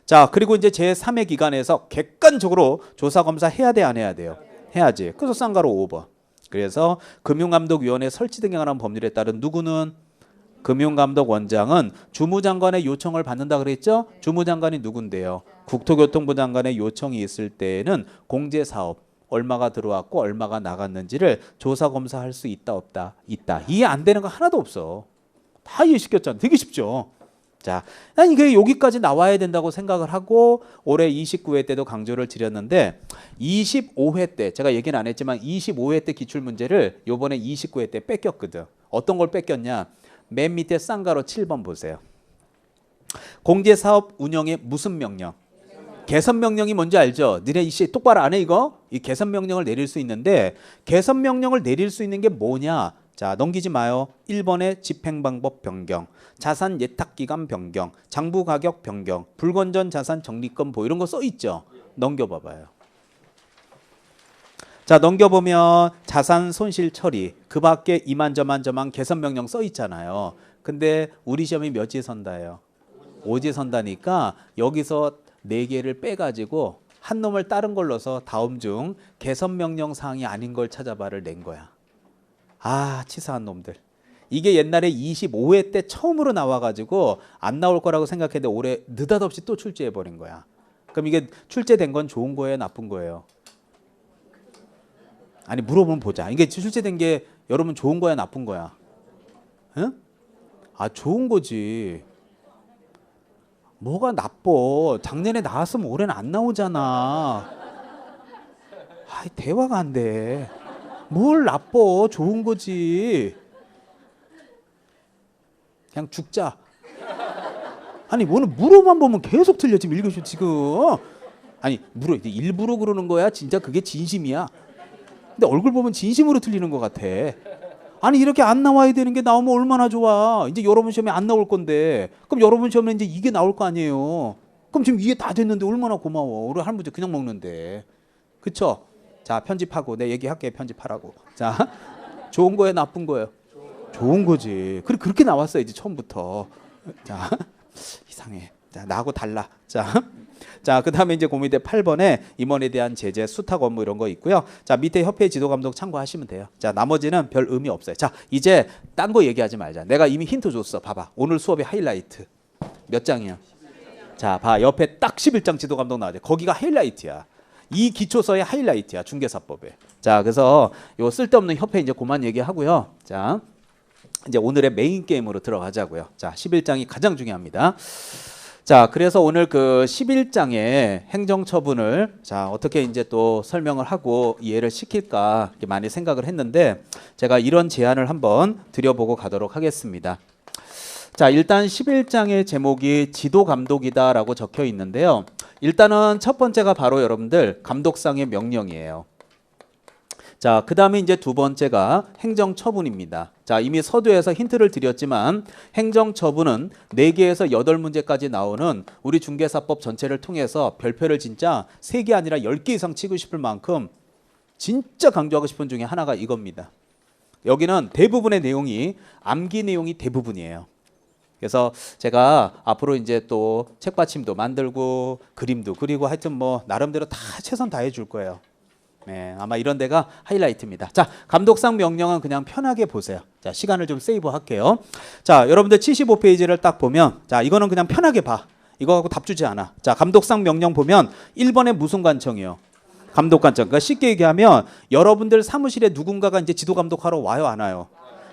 자, 그리고 이제 제3회 기간에서 객관적으로 조사검사 해야 돼, 안 해야 돼요? 해야지. 그래서 쌍가로 5번. 그래서 금융감독위원회 설치 등에 관한 법률에 따른 누구는 금융감독원장은 주무장관의 요청을 받는다 그랬죠? 주무장관이 누군데요? 국토교통부 장관의 요청이 있을 때에는 공제사업 얼마가 들어왔고 얼마가 나갔는지를 조사검사할 수 있다 없다? 있다. 이해 안 되는 거 하나도 없어. 다 이해시켰잖아. 되게 쉽죠? 자, 난 이게 여기까지 나와야 된다고 생각을 하고 올해 29회 때도 강조를 드렸는데 25회 때 제가 얘기는 안 했지만 25회 때 기출문제를 요번에 29회 때 뺏겼거든. 어떤 걸 뺏겼냐? 맨 밑에 쌍가로 7번 보세요. 공제사업 운영의 무슨 명령? 개선 명령이 뭔지 알죠? 너네 이씨 똑바로 안 해 이거? 이 개선 명령을 내릴 수 있는데 개선 명령을 내릴 수 있는 게 뭐냐? 자, 넘기지 마요. 1번의 집행방법 변경, 자산 예탁기간 변경, 장부가격 변경, 불건전 자산 적립금 보 이런 거 써 있죠? 넘겨봐봐요. 자, 넘겨보면 자산 손실 처리 그 밖에 이만저만저만 개선 명령 써 있잖아요. 근데 우리 시험이 몇지에 선다예요? 5지에 선다니까 여기서 4개를 빼가지고 한 놈을 다른 걸 넣어서 다음 중 개선 명령 사항이 아닌 걸 찾아봐를 낸 거야. 아, 치사한 놈들. 이게 옛날에 25회 때 처음으로 나와가지고 안 나올 거라고 생각했는데 올해 느닷없이 또 출제해버린 거야. 그럼 이게 출제된 건 좋은 거예요? 나쁜 거예요? 아니, 물어보면 보자. 이게 출제된 게 여러분 좋은 거야? 나쁜 거야? 응? 아, 좋은 거지. 뭐가 나빠? 작년에 나왔으면 올해는 안 나오잖아. 아, 대화가 안 돼. 뭘 나빠? 좋은 거지. 그냥 죽자. 아니, 오늘 물어만 보면 계속 틀려. 지금 읽으셔 지금. 아니, 물어 일부러 그러는 거야? 진짜 그게 진심이야? 근데 얼굴 보면 진심으로 틀리는 것 같아. 아니, 이렇게 안 나와야 되는 게 나오면 얼마나 좋아. 이제 여러분 시험에 안 나올 건데 그럼 여러분 시험에 이제 이게 나올 거 아니에요. 그럼 지금 이게 다 됐는데 얼마나 고마워. 우리 한 문제 그냥 먹는데. 그쵸? 자, 편집하고 내 얘기할게. 편집하라고. 자, 좋은 거예요? 나쁜 거예요? 좋은 거지. 그렇게 나왔어야지 처음부터. 자, 이상해. 자, 나하고 달라. 자, 그 다음에 이제 고민대 8번에 임원에 대한 제재, 수탁 업무 이런 거 있고요. 자, 밑에 협회 지도 감독 참고하시면 돼요. 자, 나머지는 별 의미 없어요. 자, 이제 딴 거 얘기하지 말자. 내가 이미 힌트 줬어. 봐봐. 오늘 수업의 하이라이트. 몇 장이야? 자, 봐. 옆에 딱 11장 지도 감독 나와야 돼. 거기가 하이라이트야. 이 기초서의 하이라이트야. 중개사법에. 자, 그래서 요 쓸데없는 협회 이제 그만 얘기하고요. 자, 이제 오늘의 메인 게임으로 들어가자고요. 자, 11장이 가장 중요합니다. 자, 그래서 오늘 그 11장의 행정처분을 자, 어떻게 이제 또 설명을 하고 이해를 시킬까 이렇게 많이 생각을 했는데 제가 이런 제안을 한번 드려보고 가도록 하겠습니다. 자, 일단 11장의 제목이 지도감독이다라고 적혀 있는데요. 일단은 첫 번째가 바로 여러분들 감독상의 명령이에요. 자, 그 다음에 이제 두 번째가 행정처분입니다. 자, 이미 서두에서 힌트를 드렸지만 행정처분은 4개에서 8문제까지 나오는 우리 중개사법 전체를 통해서 별표를 진짜 3개 아니라 10개 이상 치고 싶을 만큼 진짜 강조하고 싶은 중에 하나가 이겁니다. 여기는 대부분의 내용이 암기 내용이 대부분이에요. 그래서 제가 앞으로 이제 또 책받침도 만들고 그림도 그리고 하여튼 뭐 나름대로 다 최선 다해 줄 거예요. 네, 아마 이런 데가 하이라이트입니다. 자, 감독상 명령은 그냥 편하게 보세요. 자, 시간을 좀 세이브 할게요. 자, 여러분들 75페이지를 딱 보면 자, 이거는 그냥 편하게 봐. 이거 갖고 답 주지 않아. 자, 감독상 명령 보면 1번에 무슨 관청이요? 감독관청. 그러니까 쉽게 얘기하면 여러분들 사무실에 누군가가 이제 지도 감독하러 와요, 안 와요?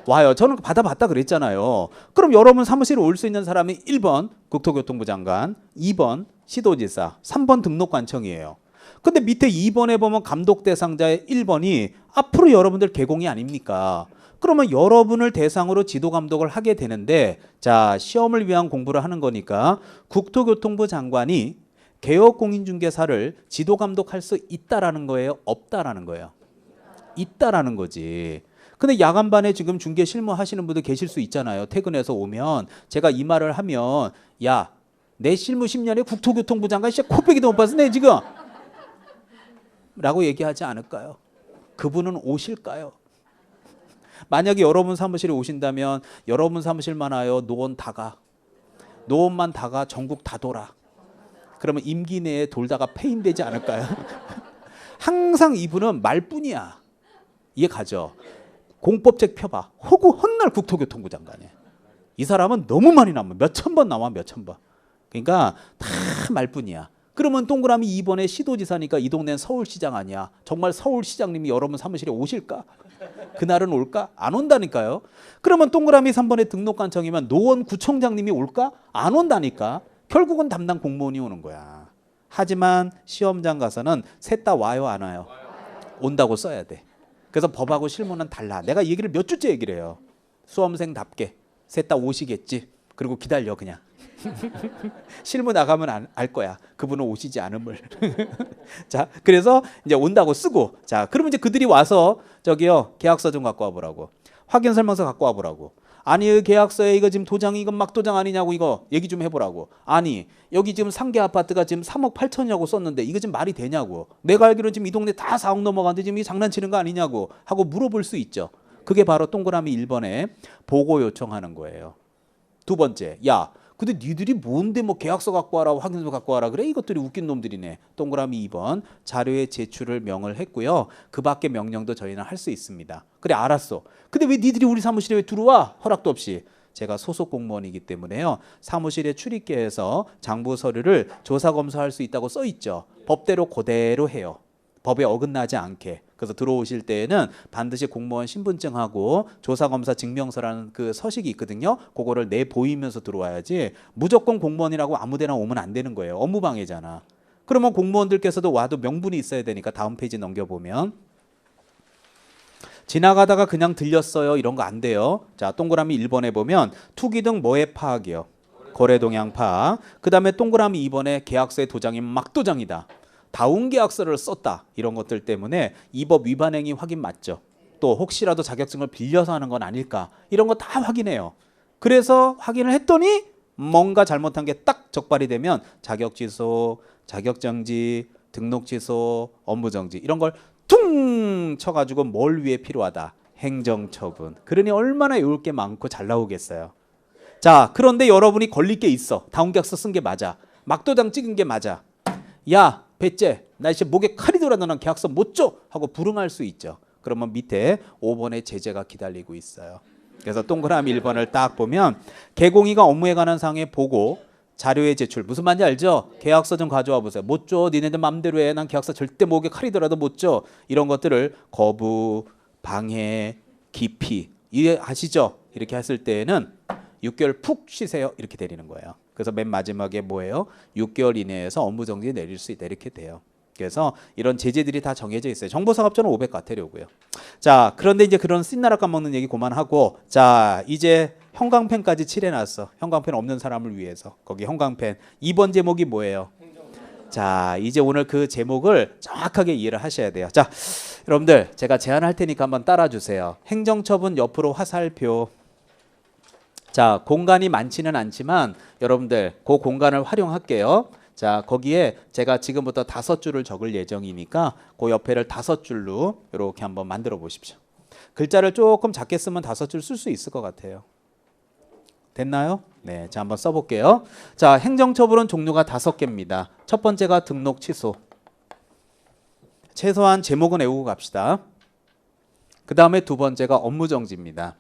와요. 저는 받아봤다 그랬잖아요. 그럼 여러분 사무실에 올 수 있는 사람이 1번 국토교통부 장관, 2번 시도지사, 3번 등록관청이에요. 근데 밑에 2번에 보면 감독 대상자의 1번이 앞으로 여러분들 개공이 아닙니까? 그러면 여러분을 대상으로 지도 감독을 하게 되는데 자, 시험을 위한 공부를 하는 거니까 국토교통부 장관이 개업공인중개사를 지도 감독할 수 있다라는 거예요? 없다라는 거예요? 있다라는 거지. 근데 야간반에 지금 중개 실무 하시는 분들 계실 수 있잖아요. 퇴근해서 오면 제가 이 말을 하면 야, 내 실무 10년에 국토교통부 장관 진짜 코빼기도 못 봤어 내 지금. 라고 얘기하지 않을까요? 그분은 오실까요? 만약에 여러분 사무실에 오신다면 여러분 사무실만 와요. 노원 다 가. 노원만 다 가. 전국 다 돌아. 그러면 임기 내에 돌다가 폐인되지 않을까요? 항상 이분은 말뿐이야. 이해 가죠? 공법책 펴봐. 호구 헛날 국토교통부 장관이야. 이 사람은 너무 많이 나와. 몇천 번 나와. 몇천 번. 그러니까 다 말뿐이야. 그러면 동그라미 2번에 시도지사니까 이 동네는 서울시장 아니야. 정말 서울시장님이 여러분 사무실에 오실까? 그날은 올까? 안 온다니까요. 그러면 동그라미 3번에 등록관청이면 노원구청장님이 올까? 안 온다니까. 결국은 담당 공무원이 오는 거야. 하지만 시험장 가서는 셋 다 와요 안 와요? 온다고 써야 돼. 그래서 법하고 실무는 달라. 내가 얘기를 몇 주째 얘기를 해요. 수험생답게 셋 다 오시겠지. 그리고 기다려 그냥. 실무 나가면 알 거야. 그분은 오시지 않음을. 자, 그래서 이제 온다고 쓰고 자, 그러면 이제 그들이 와서 저기요 계약서 좀 갖고 와보라고. 확인 설명서 갖고 와보라고. 아니 계약서에 이거 지금 도장이 이건 막도장 아니냐고 이거 얘기 좀 해보라고. 아니 여기 지금 상계 아파트가 지금 3억 8천이라고 썼는데 이거 지금 말이 되냐고. 내가 알기로는 지금 이 동네 다 4억 넘어가는데 지금 이 장난치는 거 아니냐고 하고 물어볼 수 있죠. 그게 바로 동그라미 1번에 보고 요청하는 거예요. 두 번째, 야 근데 니들이 뭔데 뭐 계약서 갖고 와라 확인서 갖고 와라 그래? 이것들이 웃긴 놈들이네. 동그라미 2번 자료의 제출을 명을 했고요. 그 밖에 명령도 저희는 할 수 있습니다. 그래 알았어. 근데 왜 니들이 우리 사무실에 왜 들어와? 허락도 없이. 제가 소속 공무원이기 때문에요. 사무실에 출입계에서 장부 서류를 조사 검사할 수 있다고 써 있죠. 법대로 그대로 해요. 법에 어긋나지 않게. 그래서 들어오실 때에는 반드시 공무원 신분증하고 조사검사 증명서라는 그 서식이 있거든요. 그거를 내보이면서 들어와야지 무조건 공무원이라고 아무데나 오면 안 되는 거예요. 업무방해잖아. 그러면 공무원들께서도 와도 명분이 있어야 되니까 다음 페이지 넘겨보면 지나가다가 그냥 들렸어요. 이런 거 안 돼요. 자, 동그라미 1번에 보면 투기 등 뭐의 파악이요? 거래 동향 파악. 그 다음에 동그라미 2번에 계약서의 도장이 막도장이다. 다운 계약서를 썼다. 이런 것들 때문에 이 법 위반 행위 확인 맞죠. 또 혹시라도 자격증을 빌려서 하는 건 아닐까. 이런 거 다 확인해요. 그래서 확인을 했더니 뭔가 잘못한 게 딱 적발이 되면 자격 취소, 자격 정지, 등록 취소, 업무 정지 이런 걸 퉁 쳐가지고 뭘 위해 필요하다. 행정처분. 그러니 얼마나 외울 게 많고 잘 나오겠어요. 자, 그런데 여러분이 걸릴 게 있어. 다운 계약서 쓴 게 맞아. 막도장 찍은 게 맞아. 야 배째 나 이제 목에 칼이 돌아도 난 계약서 못 줘 하고 불응할 수 있죠. 그러면 밑에 5번의 제재가 기다리고 있어요. 그래서 동그라미 1번을 딱 보면 개공이가 업무에 관한 사항에 보고 자료의 제출 무슨 말인지 알죠? 계약서 좀 가져와 보세요. 못 줘. 니네들 맘대로 해. 난 계약서 절대 목에 칼이 돌아도 못 줘. 이런 것들을 거부, 방해, 기피 이해하시죠? 이렇게 했을 때에는 6개월 푹 쉬세요. 이렇게 내리는 거예요. 그래서 맨 마지막에 뭐예요? 6개월 이내에서 업무 정지 내릴 수 있다. 이렇게 돼요. 그래서 이런 제재들이 다 정해져 있어요. 정보사업자는 500과태료고요. 자, 그런데 이제 그런 씹나락 까먹는 얘기 그만하고, 자, 이제 형광펜까지 칠해놨어. 형광펜 없는 사람을 위해서. 거기 형광펜. 2번 제목이 뭐예요? 자, 이제 오늘 그 제목을 정확하게 이해를 하셔야 돼요. 자, 여러분들 제가 제안할 테니까 한번 따라주세요. 행정처분 옆으로 화살표. 자, 공간이 많지는 않지만 여러분들 그 공간을 활용할게요. 자, 거기에 제가 지금부터 5줄을 적을 예정이니까 그 옆에를 5줄로 이렇게 한번 만들어 보십시오. 글자를 조금 작게 쓰면 5줄 쓸 수 있을 것 같아요. 됐나요? 네, 자 한번 써볼게요. 자, 행정처분은 종류가 5개입니다. 첫 번째가 등록 취소. 최소한 제목은 외우고 갑시다. 그 다음에 두 번째가 업무정지입니다.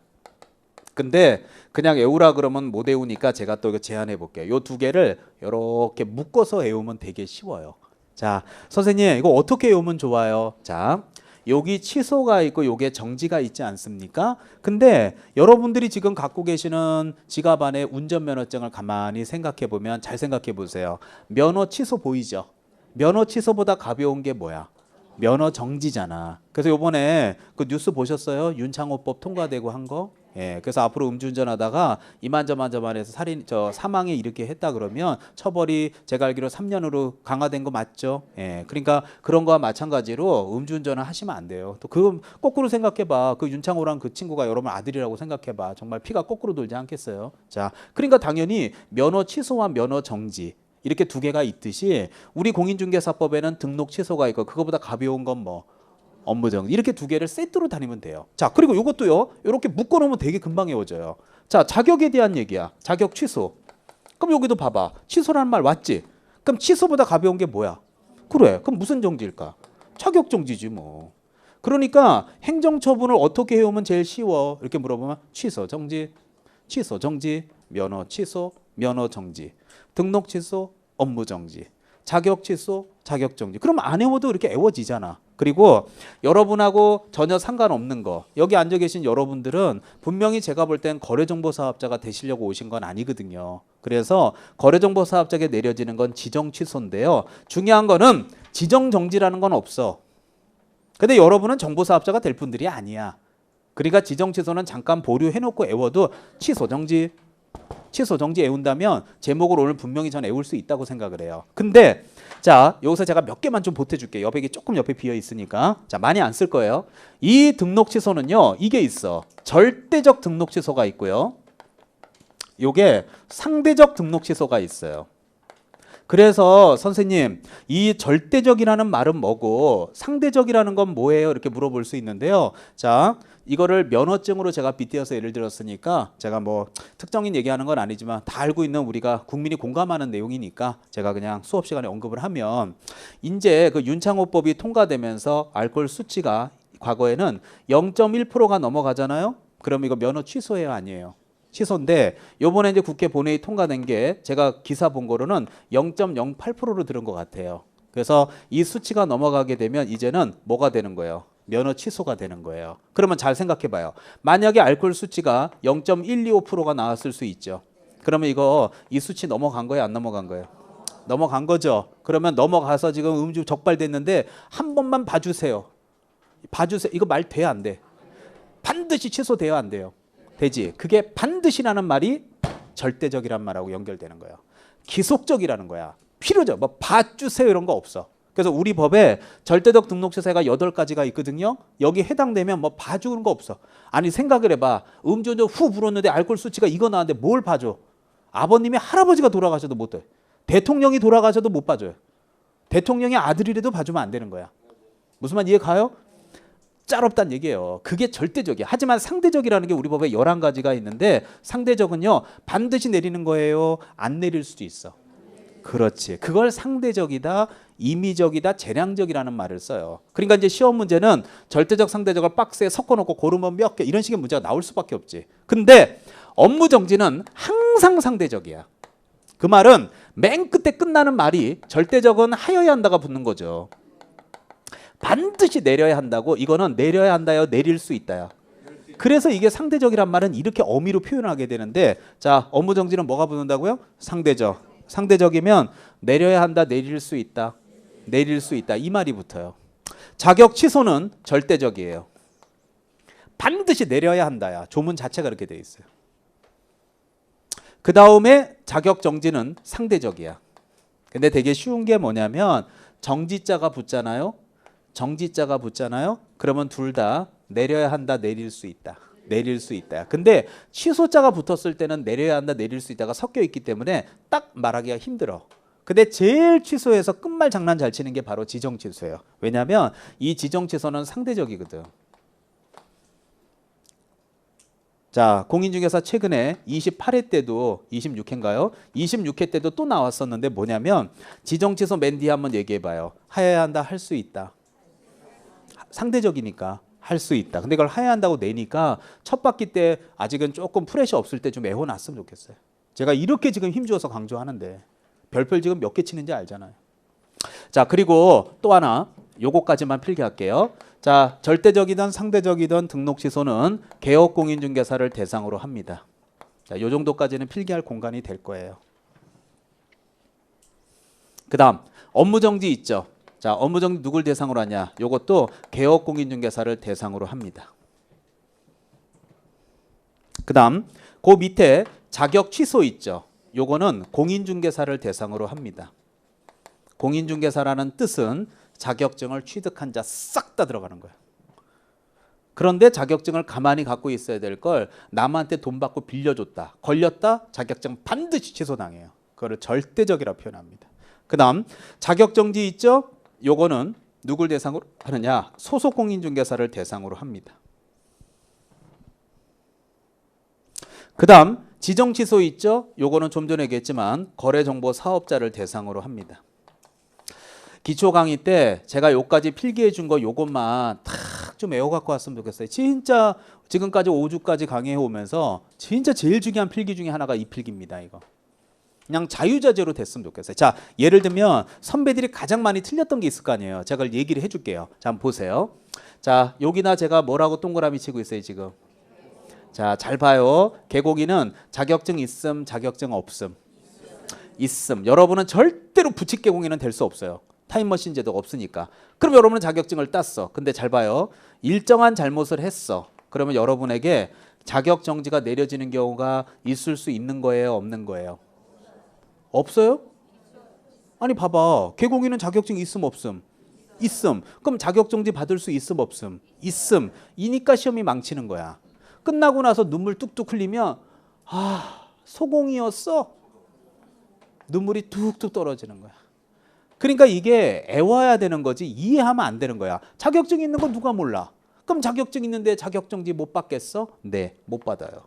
근데 그냥 외우라 그러면 못 외우니까 제가 또 이거 제안해 볼게요. 요 두 개를 이렇게 묶어서 외우면 되게 쉬워요. 자, 선생님 이거 어떻게 외우면 좋아요? 자, 여기 취소가 있고 요게 정지가 있지 않습니까? 근데 여러분들이 지금 갖고 계시는 지갑 안에 운전면허증을 가만히 생각해 보면 잘 생각해 보세요. 면허 취소 보이죠? 면허 취소보다 가벼운 게 뭐야? 면허 정지잖아. 그래서 요번에 그 뉴스 보셨어요? 윤창호법 통과되고 한 거? 예, 그래서 앞으로 음주운전하다가 이만저만저만해서 사망에 이르게 했다 그러면 처벌이 제가 알기로 3년으로 강화된 거 맞죠? 예, 그러니까 그런 거와 마찬가지로 음주운전을 하시면 안 돼요. 또 그 거꾸로 생각해봐. 그 윤창호랑 그 친구가 여러분 아들이라고 생각해봐. 정말 피가 거꾸로 돌지 않겠어요? 자, 그러니까 당연히 면허 취소와 면허 정지. 이렇게 두 개가 있듯이 우리 공인중개사법에는 등록 취소가 있고 그거보다 가벼운 건 뭐 업무정지 이렇게 두 개를 세트로 다니면 돼요. 자, 그리고 이것도요. 이렇게 묶어놓으면 되게 금방 외워져요. 자, 자격에 대한 얘기야. 자격 취소. 그럼 여기도 봐봐. 취소라는 말 왔지? 그럼 취소보다 가벼운 게 뭐야? 그래. 그럼 무슨 정지일까? 자격 정지지 뭐. 그러니까 행정처분을 어떻게 해오면 제일 쉬워? 이렇게 물어보면 취소 정지, 취소 정지, 면허 취소, 면허 정지, 등록 취소, 업무 정지, 자격 취소, 자격 정지. 그럼 안 외워도 이렇게 외워지잖아. 그리고 여러분하고 전혀 상관없는 거. 여기 앉아 계신 여러분들은 분명히 제가 볼 땐 거래정보사업자가 되시려고 오신 건 아니거든요. 그래서 거래정보사업자에게 내려지는 건 지정 취소인데요. 중요한 거는 지정 정지라는 건 없어. 근데 여러분은 정보사업자가 될 분들이 아니야. 그러니까 지정 취소는 잠깐 보류해놓고 외워도 취소 정지, 취소 정지 외운다면 제목을 오늘 분명히 전 외울 수 있다고 생각을 해요. 근데 자, 여기서 제가 몇 개만 좀 보태줄게요. 옆에 조금 옆에 비어 있으니까. 자, 많이 안 쓸 거예요. 이 등록 취소는요, 이게 있어. 절대적 등록 취소가 있고요. 요게 상대적 등록 취소가 있어요. 그래서 선생님, 이 절대적이라는 말은 뭐고 상대적이라는 건 뭐예요? 이렇게 물어볼 수 있는데요. 자, 이거를 면허증으로 제가 빗대어서 예를 들었으니까 제가 뭐 특정인 얘기하는 건 아니지만 다 알고 있는 우리가 국민이 공감하는 내용이니까 제가 그냥 수업 시간에 언급을 하면 이제 그 윤창호법이 통과되면서 알코올 수치가 과거에는 0.1%가 넘어가잖아요. 그럼 이거 면허 취소해요, 아니에요? 취소인데 요번에 이제 국회 본회의 통과된 게 제가 기사 본 거로는 0.08%로 들은 것 같아요. 그래서 이 수치가 넘어가게 되면 이제는 뭐가 되는 거예요? 면허 취소가 되는 거예요. 그러면 잘 생각해 봐요. 만약에 알코올 수치가 0.125%가 나왔을 수 있죠. 그러면 이거 이 수치 넘어간 거예요, 안 넘어간 거예요? 넘어간 거죠. 그러면 넘어가서 지금 음주 적발됐는데 한 번만 봐주세요. 봐주세요. 이거 말 돼야 안 돼? 반드시 취소돼야 안 돼요? 되지. 그게 반드시라는 말이 절대적이란 말하고 연결되는 거예요. 기속적이라는 거야. 필요죠. 뭐 봐주세요 이런 거 없어. 그래서 우리 법에 절대적 등록 취소가 8가지가 있거든요. 여기 해당되면 뭐 봐주는 거 없어. 아니 생각을 해봐. 음주운전 후 불었는데 알코올 수치가 이거 나왔는데 뭘 봐줘? 아버님이 할아버지가 돌아가셔도 못 돼. 대통령이 돌아가셔도 못 봐줘요. 대통령의 아들이라도 봐주면 안 되는 거야. 무슨 말 이해 가요? 짤없단 얘기예요. 그게 절대적이야. 하지만 상대적이라는 게 우리 법에 11가지가 있는데 상대적은요. 반드시 내리는 거예요. 안 내릴 수도 있어. 그렇지. 그걸 상대적이다, 임의적이다, 재량적이라는 말을 써요. 그러니까 이제 시험 문제는 절대적, 상대적을 박스에 섞어놓고 고르면 몇 개 이런 식의 문제가 나올 수밖에 없지. 근데 업무 정지는 항상 상대적이야. 그 말은 맨 끝에 끝나는 말이 절대적은 하여야 한다가 붙는 거죠. 반드시 내려야 한다고. 이거는 내려야 한다요, 내릴 수 있다요. 그래서 이게 상대적이란 말은 이렇게 어미로 표현하게 되는데, 자, 업무 정지는 뭐가 붙는다고요? 상대적. 상대적이면 내려야 한다, 내릴 수 있다. 내릴 수 있다. 이 말이 붙어요. 자격 취소는 절대적이에요. 반드시 내려야 한다야. 조문 자체가 그렇게 돼 있어요. 그 다음에 자격 정지는 상대적이야. 근데 되게 쉬운 게 뭐냐면 정지자가 붙잖아요. 정지자가 붙잖아요. 그러면 둘 다 내려야 한다, 내릴 수 있다. 내릴 수 있다. 근데 취소자가 붙었을 때는 내려야 한다, 내릴 수 있다가 섞여 있기 때문에 딱 말하기가 힘들어. 근데 제일 취소해서 끝말 장난 잘 치는 게 바로 지정 취소예요. 왜냐하면 이 지정 취소는 상대적이거든. 자, 공인중개사 최근에 28회 때도 26회인가요? 26회 때도 또 나왔었는데 뭐냐면 지정 취소 맨 뒤에 한번 얘기해 봐요. 하여야 한다, 할 수 있다. 상대적이니까 할 수 있다. 근데 그걸 하여야 한다고 내니까 첫 바퀴 때 아직은 조금 프레셔 없을 때 좀 애워놨으면 좋겠어요. 제가 이렇게 지금 힘주어서 강조하는데 별표 지금 몇 개 치는지 알잖아요. 자, 그리고 또 하나 요거까지만 필기할게요. 자, 절대적이든 상대적이든 등록 취소는 개업 공인중개사를 대상으로 합니다. 자, 요 정도까지는 필기할 공간이 될 거예요. 그다음 업무 정지 있죠. 자, 업무 정지 누굴 대상으로 하냐? 요것도 개업 공인중개사를 대상으로 합니다. 그다음 그 밑에 자격 취소 있죠. 요거는 공인중개사를 대상으로 합니다. 공인중개사라는 뜻은 자격증을 취득한 자 싹 다 들어가는 거예요. 그런데 자격증을 가만히 갖고 있어야 될 걸 남한테 돈 받고 빌려줬다. 걸렸다. 자격증 반드시 취소당해요. 그거를 절대적이라고 표현합니다. 그다음 자격정지 있죠? 요거는 누굴 대상으로 하느냐? 소속 공인중개사를 대상으로 합니다. 그다음 지정 취소 있죠? 요거는 좀 전에 얘기했지만 거래정보 사업자를 대상으로 합니다. 기초 강의 때 제가 요까지 필기해 준 거 요것만 탁 좀 외워 갖고 왔으면 좋겠어요. 진짜 지금까지 5주까지 강의해 오면서 진짜 제일 중요한 필기 중에 하나가 이 필기입니다. 이거. 그냥 자유자재로 됐으면 좋겠어요. 자, 예를 들면 선배들이 가장 많이 틀렸던 게 있을 거 아니에요. 제가 그걸 얘기를 해줄게요. 자, 한번 보세요. 자, 여기나 제가 뭐라고 동그라미 치고 있어요 지금. 자, 잘 봐요. 개고기는 자격증 있음, 자격증 없음. 있음. 여러분은 절대로 부칙 개공인은 될 수 없어요. 타임머신 제도가 없으니까. 그럼 여러분은 자격증을 땄어. 근데 잘 봐요. 일정한 잘못을 했어. 그러면 여러분에게 자격 정지가 내려지는 경우가 있을 수 있는 거예요, 없는 거예요? 없어요? 아니 봐봐. 개공인은 자격증 있음, 없음? 있음. 그럼 자격 정지 받을 수 있음, 없음? 있음. 이니까 시험이 망치는 거야. 끝나고 나서 눈물 뚝뚝 흘리면 아, 소공이었어. 눈물이 뚝뚝 떨어지는 거야. 그러니까 이게 애워야 되는 거지 이해하면 안 되는 거야. 자격증 있는 거 누가 몰라? 그럼 자격증 있는데 자격정지 못 받겠어? 네, 못 받아요.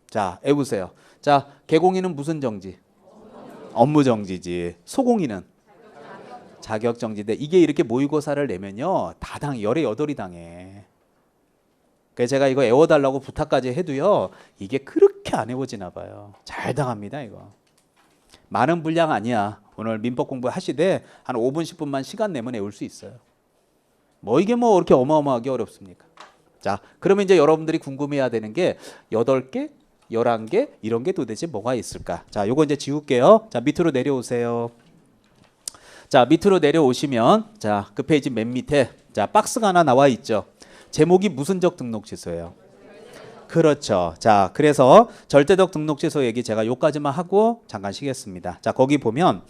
자, 애우세요. 자, 개공인은 무슨 정지? 업무 정지지. 소공인은? 자격정지인데 이게 이렇게 모의고사를 내면요. 다 당, 열에 여덟이 당해. 그래서 제가 이거 애워달라고 부탁까지 해도요. 이게 그렇게 안 애워지나 봐요. 잘 당합니다, 이거. 많은 분량 아니야. 오늘 민법 공부 하시되 한 5분 10분만 시간 내면 외울 수 있어요. 뭐 이게 뭐 그렇게 어마어마하게 어렵습니까? 자, 그러면 이제 여러분들이 궁금해야 되는 게 8개, 11개 이런 게 도대체 뭐가 있을까? 자, 요거 이제 지울게요. 자, 밑으로 내려오세요. 자, 밑으로 내려오시면 자, 그 페이지 맨 밑에 자, 박스가 하나 나와 있죠. 제목이 무슨적 등록 취소예요. 그렇죠. 자, 그래서 절대적 등록 취소 얘기 제가 요까지만 하고 잠깐 쉬겠습니다. 자, 거기 보면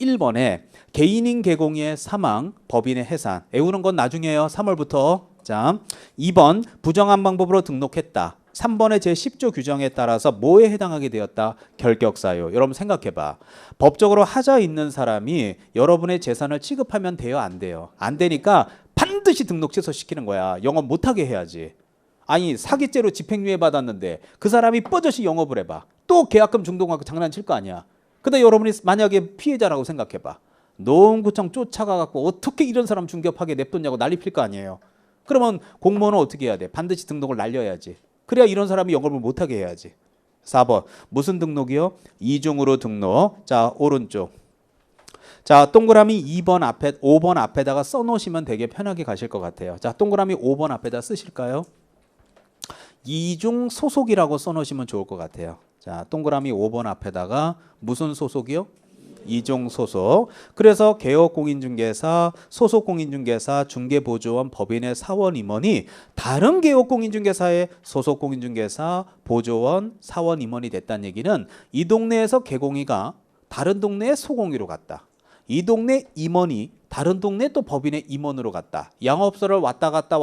1번에 개인인 개공의 사망, 법인의 해산. 외우는 건 나중에요. 3월부터. 자, 2번 부정한 방법으로 등록했다. 3번의 제10조 규정에 따라서 뭐에 해당하게 되었다? 결격사유. 여러분 생각해봐. 법적으로 하자 있는 사람이 여러분의 재산을 취급하면 돼요? 안 돼요? 안 되니까 반드시 등록 취소시키는 거야. 영업 못하게 해야지. 아니 사기죄로 집행유예 받았는데 그 사람이 뻗어시 영업을 해봐. 또 계약금 중독하고 장난칠 거 아니야. 근데 여러분이 만약에 피해자라고 생각해봐. 노원구청 쫓아가갖고 어떻게 이런 사람 중개업하게 냅뒀냐고 난리 필 거 아니에요. 그러면 공무원은 어떻게 해야 돼? 반드시 등록을 날려야지. 그래야 이런 사람이 영업을 못하게 해야지. 4번 무슨 등록이요? 이중으로 등록. 자, 오른쪽. 자, 동그라미 2번 앞에 5번 앞에다가 써놓으시면 되게 편하게 가실 것 같아요. 자, 동그라미 5번 앞에다 쓰실까요? 이중 소속이라고 써놓으시면 좋을 것 같아요. 자, 동그라미 5번 앞에다가 무슨 소속이요? 이중 소속. 그래서 개업공인중개사, 소속공인중개사, 중개보조원, 법인의 사원 임원이 다른 개업공인중개사의 소속공인중개사, 보조원, 사원 임원이 됐다는 얘기는 이 동네에서 개공이가 다른 동네의 소공이로 갔다. 이 동네 임원이 다른 동네 또 법인의 임원으로 갔다. 양업소를 왔다 갔다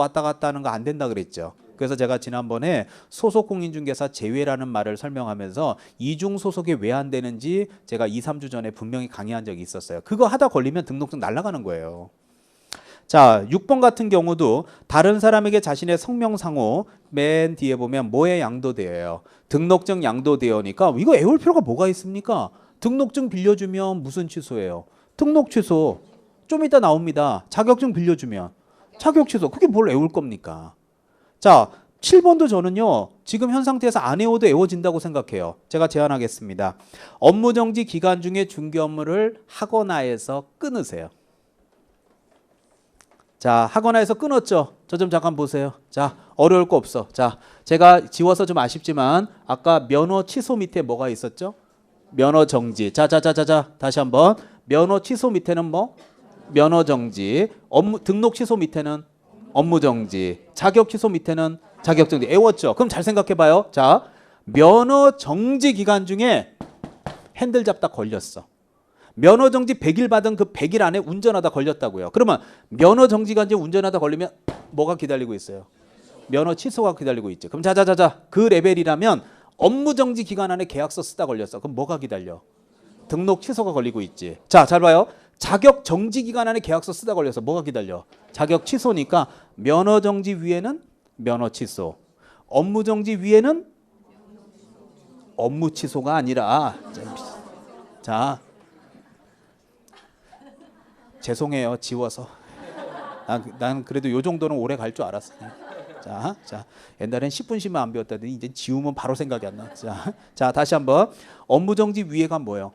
하는 거 안 된다 그랬죠. 그래서 제가 지난번에 소속공인중개사 제외라는 말을 설명하면서 이중 소속이 왜 안 되는지 제가 2, 3주 전에 분명히 강의한 적이 있었어요. 그거 하다 걸리면 등록증 날아가는 거예요. 자, 6번 같은 경우도 다른 사람에게 자신의 성명상호 맨 뒤에 보면 뭐의 양도대여예요. 등록증 양도대여니까 이거 애울 필요가 뭐가 있습니까? 등록증 빌려주면 무슨 취소예요? 등록 취소. 좀 이따 나옵니다. 자격증 빌려주면 자격 취소. 그게 뭘 애울 겁니까? 자, 7번도 저는요. 지금 현 상태에서 안 애워도 애워진다고 생각해요. 제가 제안하겠습니다. 업무정지 기간 중에 중개 업무를 하거나에서 끊으세요. 자, 하거나에서 끊었죠. 저 좀 잠깐 보세요. 자, 어려울 거 없어. 자, 제가 지워서 좀 아쉽지만 아까 면허 취소 밑에 뭐가 있었죠? 면허 정지. 자, 다시 한번. 면허 취소 밑에는 뭐? 면허 정지. 등록 취소 밑에는 업무 정지. 자격 취소 밑에는 자격 정지. 애웠죠? 그럼 잘 생각해 봐요. 자, 면허 정지 기간 중에 핸들 잡다 걸렸어. 면허 정지 100일 받은 그 100일 안에 운전하다 걸렸다고요. 그러면 면허 정지 기간 중에 운전하다 걸리면 뭐가 기다리고 있어요? 면허 취소가 기다리고 있죠. 그럼 그 레벨이라면 업무 정지 기간 안에 계약서 쓰다 걸렸어. 그럼 뭐가 기다려? 등록 취소가 걸리고 있지. 자, 잘 봐요. 자격 정지 기간 안에 계약서 쓰다 걸려서 뭐가 기다려? 자격 취소니까 면허 정지 위에는 면허 취소. 업무 정지 위에는 업무 취소가 아니라 자, 죄송해요. 지워서. 난 그래도 요 정도는 오래 갈 줄 알았어. 자, 옛날엔 10분 쉬면 안 배웠다더니 이제 지우면 바로 생각이 안 나. 자, 다시 한번. 업무 정지 위에가 뭐예요?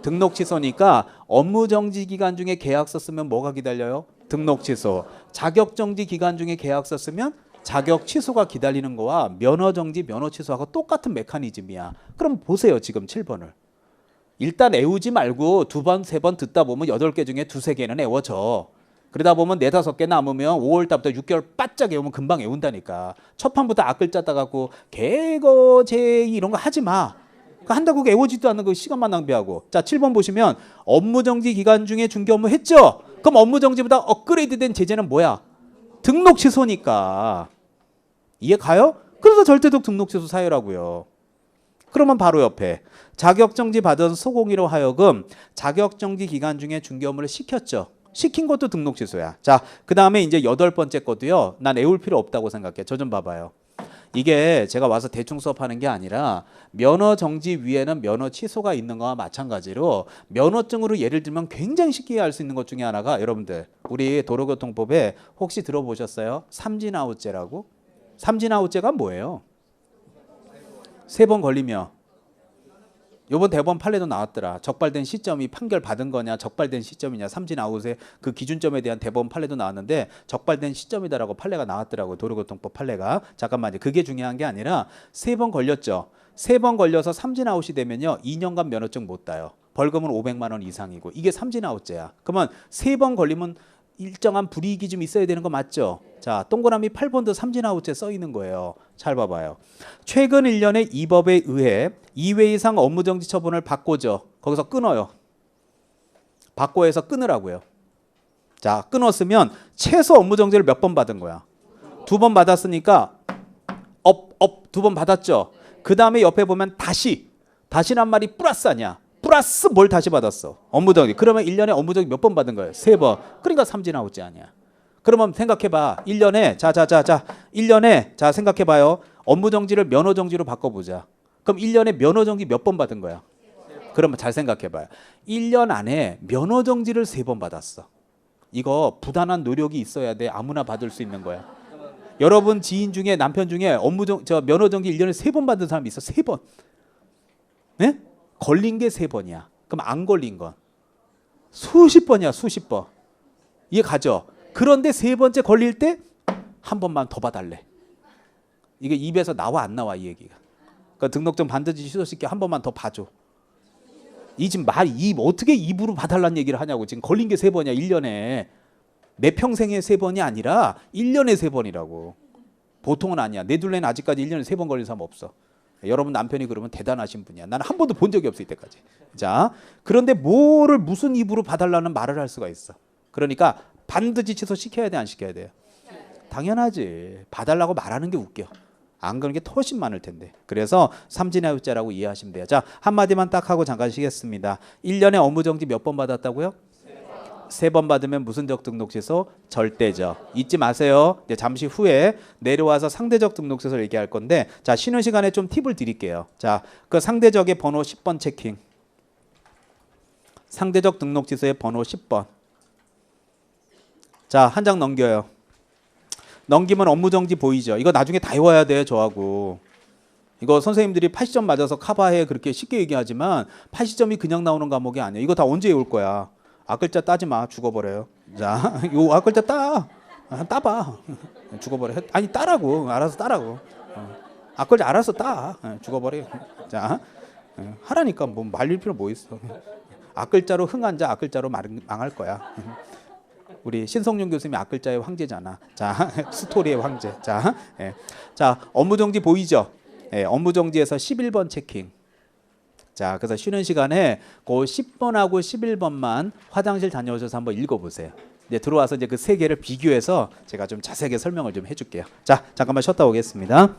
등록 취소니까 업무 정지 기간 중에 계약서 쓰면 뭐가 기다려요? 등록 취소. 자격 정지 기간 중에 계약서 쓰면 자격 취소가 기다리는 거와 면허 정지, 면허 취소하고 똑같은 메커니즘이야. 그럼 보세요. 지금 7번을. 일단 애우지 말고 2번, 3번 듣다 보면 8개 중에 2, 3개는 애워져. 그러다 보면 4, 5개 남으면 5월 달부터 6개월 바짝 애우면 금방 애운다니까. 첫 판부터 악글 짜다 갖고 개거, 제이 이런 거 하지 마. 한다고 애워지도 않는 거 시간만 낭비하고. 자, 7번 보시면 업무 정지 기간 중에 중개 업무 했죠? 그럼 업무 정지보다 업그레이드된 제재는 뭐야? 등록 취소니까. 이해 가요? 그래서 절대적 등록 취소 사유라고요. 그러면 바로 옆에 자격 정지 받은 소공의로 하여금 자격 정지 기간 중에 중개 업무를 시켰죠. 시킨 것도 등록 취소야. 자, 그다음에 이제 8번째 것도요. 난 애울 필요 없다고 생각해. 저 좀 봐봐요. 이게 제가 와서 대충 수업하는 게 아니라 면허 정지 위에는 면허 취소가 있는 거와 마찬가지로 면허증으로 예를 들면 굉장히 쉽게 알 수 있는 것 중에 하나가 여러분들 우리 도로교통법에 혹시 들어보셨어요? 삼진아웃죄라고? 삼진아웃죄가 뭐예요? 3번 걸리면 요번 대법원 판례도 나왔더라. 적발된 시점이 판결 받은 거냐 적발된 시점이냐 삼진아웃의 그 기준점에 대한 대법원 판례도 나왔는데 적발된 시점이다라고 판례가 나왔더라고요. 도로교통법 판례가. 잠깐만요. 그게 중요한 게 아니라 3번 걸렸죠. 3번 걸려서 삼진아웃이 되면요. 2년간 면허증 못 따요. 벌금은 500만 원 이상이고 이게 삼진아웃죄야. 그러면 3번 걸리면 일정한 불이익이 좀 있어야 되는 거 맞죠? 자, 동그라미 8번도 삼진아웃죄 써 있는 거예요. 잘 봐봐요. 최근 1년에 이 법에 의해 2회 이상 업무정지 처분을 받고죠. 거기서 끊어요. 받고 해서 끊으라고요. 자, 끊었으면 최소 업무정지를 몇 번 받은 거야? 2번 받았으니까 2번 받았죠. 그 다음에 옆에 보면 다시란 말이 플러스 아니야. 플러스 뭘 다시 받았어? 업무정지. 그러면 1년에 업무정지 몇 번 받은 거예요? 3번. 그러니까 삼진아웃죄 아니야. 그러면 생각해봐. 1년에 1년에 자 생각해봐요. 업무정지를 면허정지로 바꿔보자. 그럼 1년에 면허정지 몇 번 받은 거야? 그러면 잘 생각해봐요. 1년 안에 면허정지를 3번 받았어. 이거 부단한 노력이 있어야 돼. 아무나 받을 수 있는 거야. 여러분 지인 중에 남편 중에 면허정지 1년에 3번 받은 사람이 있어. 3번. 네? 걸린 게 3번이야. 그럼 안 걸린 건 수십 번이야. 수십 번. 이해 가죠? 그런데 3번째 걸릴 때 한 번만 더 봐달래. 이게 입에서 나와 안 나와 이 얘기가. 그러니까 등록증 반드시 취소시켜 한 번만 더 봐줘. 이 지금 어떻게 입으로 봐달라는 얘기를 하냐고. 지금 걸린 게 3번이야 1년에. 내 평생에 3번이 아니라 1년에 3번이라고. 보통은 아니야. 내 둘레는 아직까지 1년에 3번 걸린 사람 없어. 여러분 남편이 그러면 대단하신 분이야. 나는 한 번도 본 적이 없어 이때까지. 자, 그런데 뭐를 무슨 입으로 봐달라는 말을 할 수가 있어. 그러니까 반드시 취소시켜야 돼 안 시켜야 돼요? 당연하지. 봐달라고 말하는 게 웃겨. 안 그런 게 훨씬 많을 텐데. 그래서 삼진아웃자라고 이해하시면 돼요. 자, 한마디만 딱 하고 잠깐 쉬겠습니다. 1년에 업무정지 몇 번 받았다고요? 3번 받으면 무슨적 등록 취소? 절대적. 잊지 마세요. 이제 잠시 후에 내려와서 상대적 등록 취소를 얘기할 건데, 자, 쉬는 시간에 좀 팁을 드릴게요. 자, 그 상대적의 번호 10번 체킹. 상대적 등록 취소의 번호 10번. 자, 한 장 넘겨요. 넘기면 업무정지 보이죠? 이거 나중에 다 외워야 돼, 저하고. 이거 선생님들이 80점 맞아서 커버해 그렇게 쉽게 얘기하지만 80점이 그냥 나오는 과목이 아니야. 이거 다 언제 외울 거야? 앞글자 따지 마. 죽어버려요. 자, 요 앞글자 따. 따봐. 죽어버려. 아니 따라고. 알아서 따라고. 앞글자 알아서 따. 죽어버려. 자, 하라니까 뭐 말릴 필요 뭐 있어. 앞글자로 흥한 자 앞글자로 망할 거야. 우리 신성윤 교수님이 앞글자의 황제잖아. 자, 스토리의 황제. 자, 자, 업무정지 보이죠? 업무정지에서 11번 체킹. 자, 그래서 쉬는 시간에 그 10번하고 11번만 화장실 다녀오셔서 한번 읽어보세요. 이제 들어와서 이제 그 세 개를 비교해서 제가 좀 자세하게 설명을 좀 해줄게요. 자, 잠깐만 쉬었다 오겠습니다.